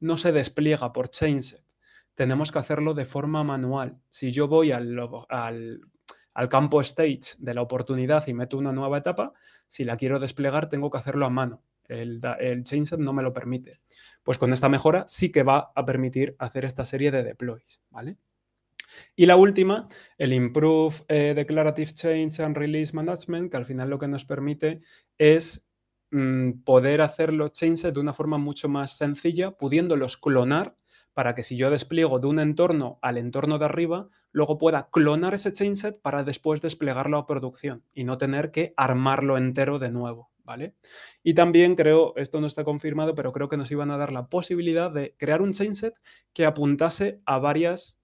no se despliega por ChainSet. Tenemos que hacerlo de forma manual. Si yo voy al campo stage de la oportunidad y meto una nueva etapa, si la quiero desplegar tengo que hacerlo a mano. El ChainSet no me lo permite. Pues con esta mejora sí que va a permitir hacer esta serie de deploys, ¿vale? Y la última, el Improve Declarative Change and Release Management, que al final lo que nos permite es poder hacerlo ChainSet de una forma mucho más sencilla, pudiéndolos clonar para que si yo despliego de un entorno al entorno de arriba, luego pueda clonar ese ChainSet para después desplegarlo a producción y no tener que armarlo entero de nuevo, ¿vale? Y también creo, esto no está confirmado, pero creo que nos iban a dar la posibilidad de crear un ChainSet que apuntase a varias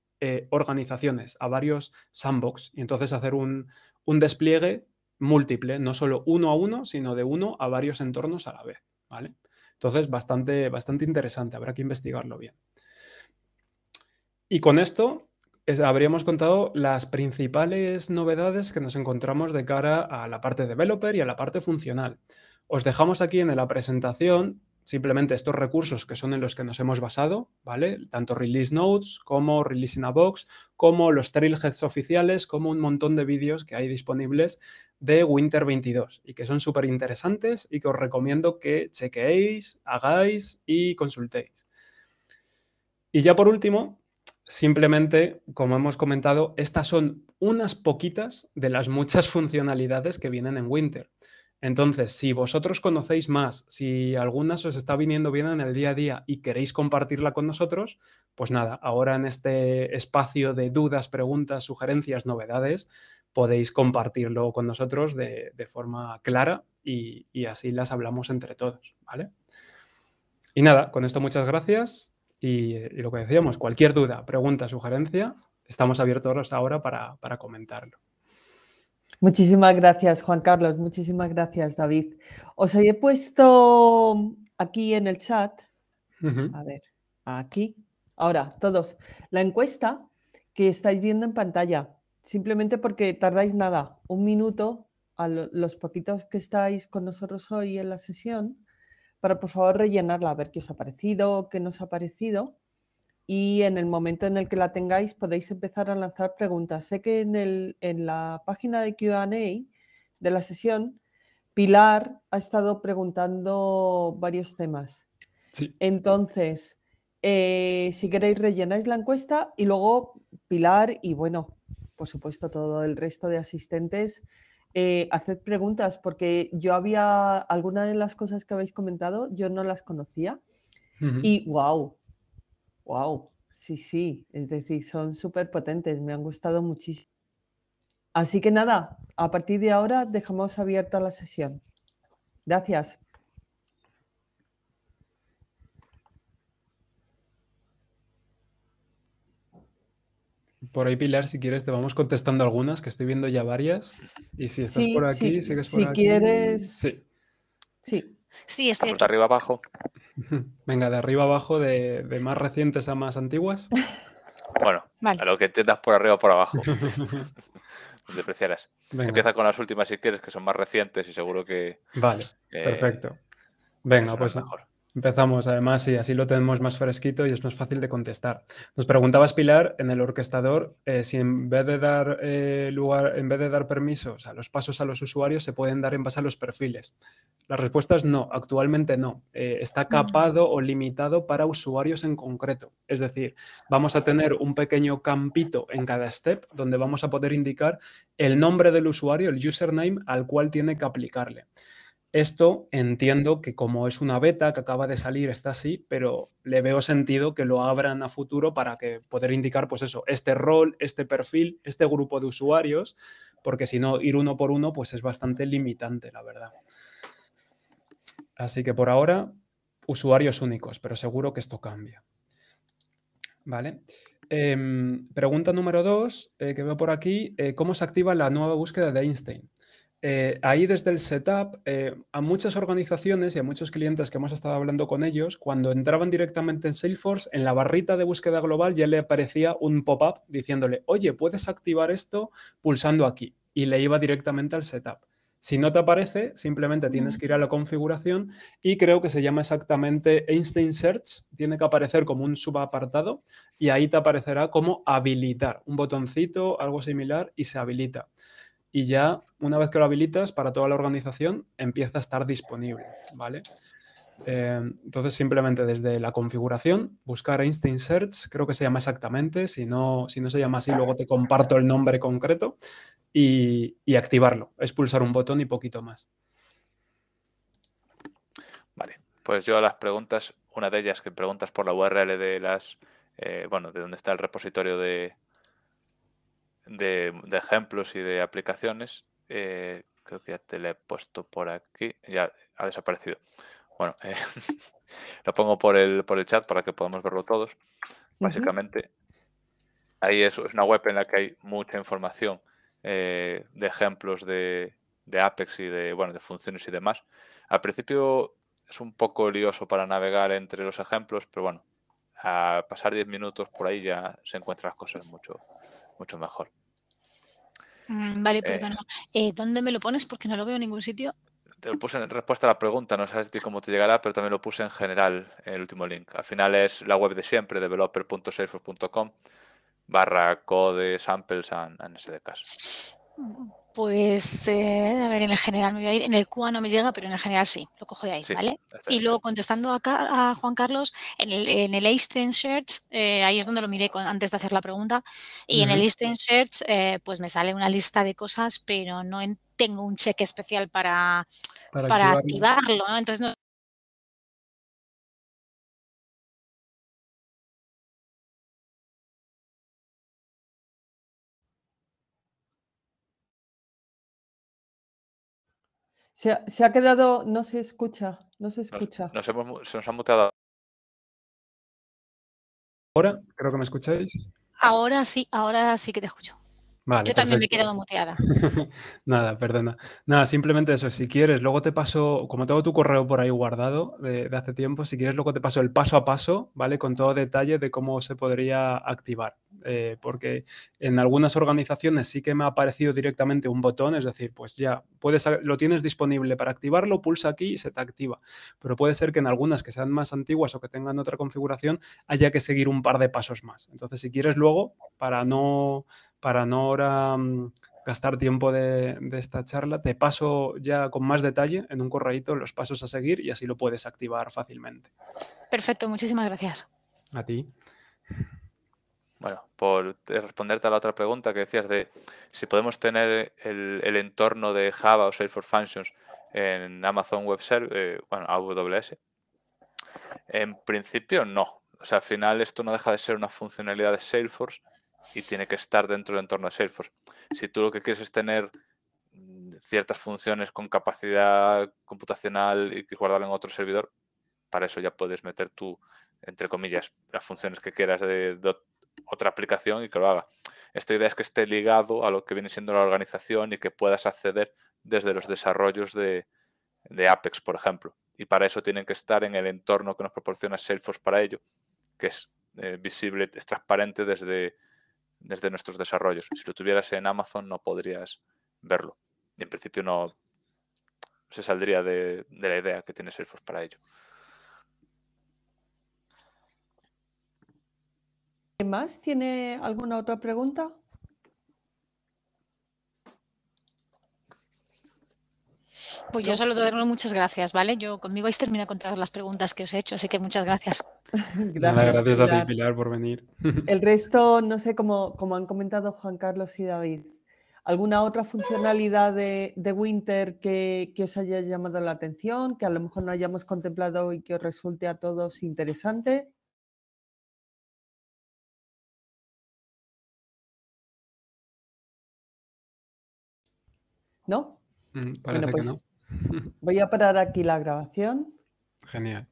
organizaciones, a varios sandbox, y entonces hacer un despliegue múltiple, no solo 1 a 1, sino de 1 a varios entornos a la vez, ¿vale? Entonces, bastante interesante, habrá que investigarlo bien. Y con esto habríamos contado las principales novedades que nos encontramos de cara a la parte developer y a la parte funcional. Os dejamos aquí en la presentación simplemente estos recursos que son en los que nos hemos basado, ¿vale? Tanto Release Notes como Release in a Box, como los Trailheads oficiales, como un montón de vídeos que hay disponibles de Winter 22 y que son súper interesantes y que os recomiendo que chequeéis, hagáis y consultéis. Y ya por último, simplemente, como hemos comentado, estas son unas poquitas de las muchas funcionalidades que vienen en Winter. Entonces, si vosotros conocéis más, si algunas os está viniendo bien en el día a día y queréis compartirla con nosotros, pues nada, ahora en este espacio de dudas, preguntas, sugerencias, novedades, podéis compartirlo con nosotros de forma clara y así las hablamos entre todos, ¿vale? Y nada, con esto muchas gracias y lo que decíamos, cualquier duda, pregunta, sugerencia, estamos abiertos ahora para comentarlo. Muchísimas gracias, Juan Carlos. Muchísimas gracias, David. Os he puesto aquí en el chat, a ver, aquí, ahora, todos, la encuesta que estáis viendo en pantalla, simplemente porque tardáis nada, 1 minuto, a los poquitos que estáis con nosotros hoy en la sesión, para por favor rellenarla, a ver qué os ha parecido, qué nos ha parecido. Y en el momento en el que la tengáis podéis empezar a lanzar preguntas. Sé que en la página de Q&A de la sesión, Pilar ha estado preguntando varios temas. Sí. Entonces, si queréis rellenáis la encuesta y luego Pilar y, bueno, por supuesto todo el resto de asistentes, haced preguntas porque yo había, algunas de las cosas que habéis comentado, yo no las conocía y ¡wow! ¡Wow! Sí, es decir, son súper potentes, me han gustado muchísimo. Así que nada, a partir de ahora dejamos abierta la sesión. Gracias. Por ahí, Pilar, si quieres, te vamos contestando algunas, que estoy viendo ya varias. Y si estás por aquí, sigues por aquí. Quieres... Sí. Sí. Sí, estoy Estamos de aquí. arriba abajo. Venga, de arriba abajo, de más recientes a más antiguas. Bueno, Vale. a lo que entiendas por arriba o por abajo. Donde prefieras. Venga, Empieza con las últimas si quieres, que son más recientes y seguro que vale, perfecto. Venga, suenan pues mejor. empezamos. Además, sí, así lo tenemos más fresquito y es más fácil de contestar. Nos preguntabas, Pilar, en el orquestador, si en vez de dar en vez de dar permisos a los pasos a los usuarios, se pueden dar en base a los perfiles. La respuesta es no, actualmente no. Está capado o limitado para usuarios en concreto. Es decir, vamos a tener un pequeño campito en cada step donde vamos a poder indicar el nombre del usuario, el username al cual tiene que aplicarle. Esto entiendo que como es una beta que acaba de salir, está así, pero le veo sentido que lo abran a futuro para que poder indicar, pues eso, este rol, este perfil, este grupo de usuarios, porque si no, ir uno por uno, pues es bastante limitante, la verdad. Así que por ahora, usuarios únicos, pero seguro que esto cambia. Vale. Pregunta número 2, que veo por aquí, ¿cómo se activa la nueva búsqueda de Einstein? Ahí desde el setup, a muchas organizaciones y a muchos clientes que hemos estado hablando con ellos, cuando entraban directamente en Salesforce, en la barrita de búsqueda global ya le aparecía un pop-up diciéndole, oye, puedes activar esto pulsando aquí, y le iba directamente al setup. Si no te aparece, simplemente tienes que ir a la configuración y creo que se llama exactamente Einstein Search, tiene que aparecer como un subapartado y ahí te aparecerá como habilitar, un botoncito, algo similar, y se habilita. Y ya, una vez que lo habilitas para toda la organización, empieza a estar disponible, ¿vale? Entonces, simplemente desde la configuración, buscar Einstein Search, creo que se llama exactamente, si no se llama así, luego te comparto el nombre concreto, y activarlo. Es pulsar un botón y poquito más. Vale, pues yo a las preguntas, una de ellas que preguntas por la URL de las, bueno, de dónde está el repositorio de ejemplos y de aplicaciones, creo que ya te la he puesto por aquí, ya ha desaparecido. Bueno, lo pongo por el chat para que podamos verlo todos. Básicamente, ahí es una web en la que hay mucha información de ejemplos de Apex y de, bueno, de funciones y demás. Al principio es un poco lioso para navegar entre los ejemplos, pero bueno, a pasar 10 minutos por ahí ya se encuentran las cosas mucho mejor. Vale, perdona. ¿Dónde me lo pones? Porque no lo veo en ningún sitio. Te lo puse en respuesta a la pregunta, no sabes cómo te llegará, pero también lo puse en general en el último link. Al final es la web de siempre, developer.salesforce.com/code samples and SDKs. Pues, a ver, en el general me voy a ir. En el QA no me llega, pero en el general sí, lo cojo de ahí, Sí, ¿vale? está ahí. Y luego contestando a Juan Carlos, en el Einstein Search, ahí es donde lo miré antes de hacer la pregunta, y en el Einstein Search pues me sale una lista de cosas, pero no tengo un cheque especial para activarlo, ¿no? Entonces no. Se ha quedado, no se escucha. Se nos ha muteado. Ahora, creo que me escucháis. Ahora sí que te escucho. Vale, Yo también me he perfecto. quedado muteada. Nada, perdona. Nada, simplemente eso. Si quieres, luego te paso, como tengo tu correo por ahí guardado de hace tiempo, si quieres, luego te paso el paso a paso, ¿vale? Con todo detalle de cómo se podría activar. Porque en algunas organizaciones sí que me ha aparecido directamente un botón, es decir, pues ya lo tienes disponible para activarlo, pulsa aquí y se te activa. Pero puede ser que en algunas que sean más antiguas o que tengan otra configuración haya que seguir un par de pasos más. Entonces, si quieres luego, para no ahora gastar tiempo de esta charla, te paso ya con más detalle en un correíto los pasos a seguir y así lo puedes activar fácilmente. Perfecto, muchísimas gracias. A ti. Bueno, por responderte a la otra pregunta que decías de si podemos tener el entorno de Java o Salesforce Functions en Amazon Web Service, bueno, AWS. En principio no. O sea, al final esto no deja de ser una funcionalidad de Salesforce y tiene que estar dentro del entorno de Salesforce. Si tú lo que quieres es tener ciertas funciones con capacidad computacional y guardarlo en otro servidor, para eso ya puedes meter tú, entre comillas, las funciones que quieras de otra aplicación y que lo haga. Esta idea es que esté ligado a lo que viene siendo la organización y que puedas acceder desde los desarrollos de Apex, por ejemplo. y para eso tienen que estar en el entorno que nos proporciona Salesforce para ello, que es visible, es transparente desde nuestros desarrollos. Si lo tuvieras en Amazon no podrías verlo. Y en principio no se saldría de la idea que tiene Salesforce para ello. ¿Alguien más tiene alguna otra pregunta? Pues yo solo te doy muchas gracias, ¿vale? Conmigo habéis terminado con todas las preguntas que os he hecho, así que muchas gracias. Nada, gracias a ti, Pilar. Pilar, por venir. El resto, no sé, como han comentado Juan Carlos y David, ¿alguna otra funcionalidad de Winter que os haya llamado la atención, que a lo mejor no hayamos contemplado y que os resulte a todos interesante? ¿No? Parece Bueno, pues que no. voy a parar aquí la grabación. Genial.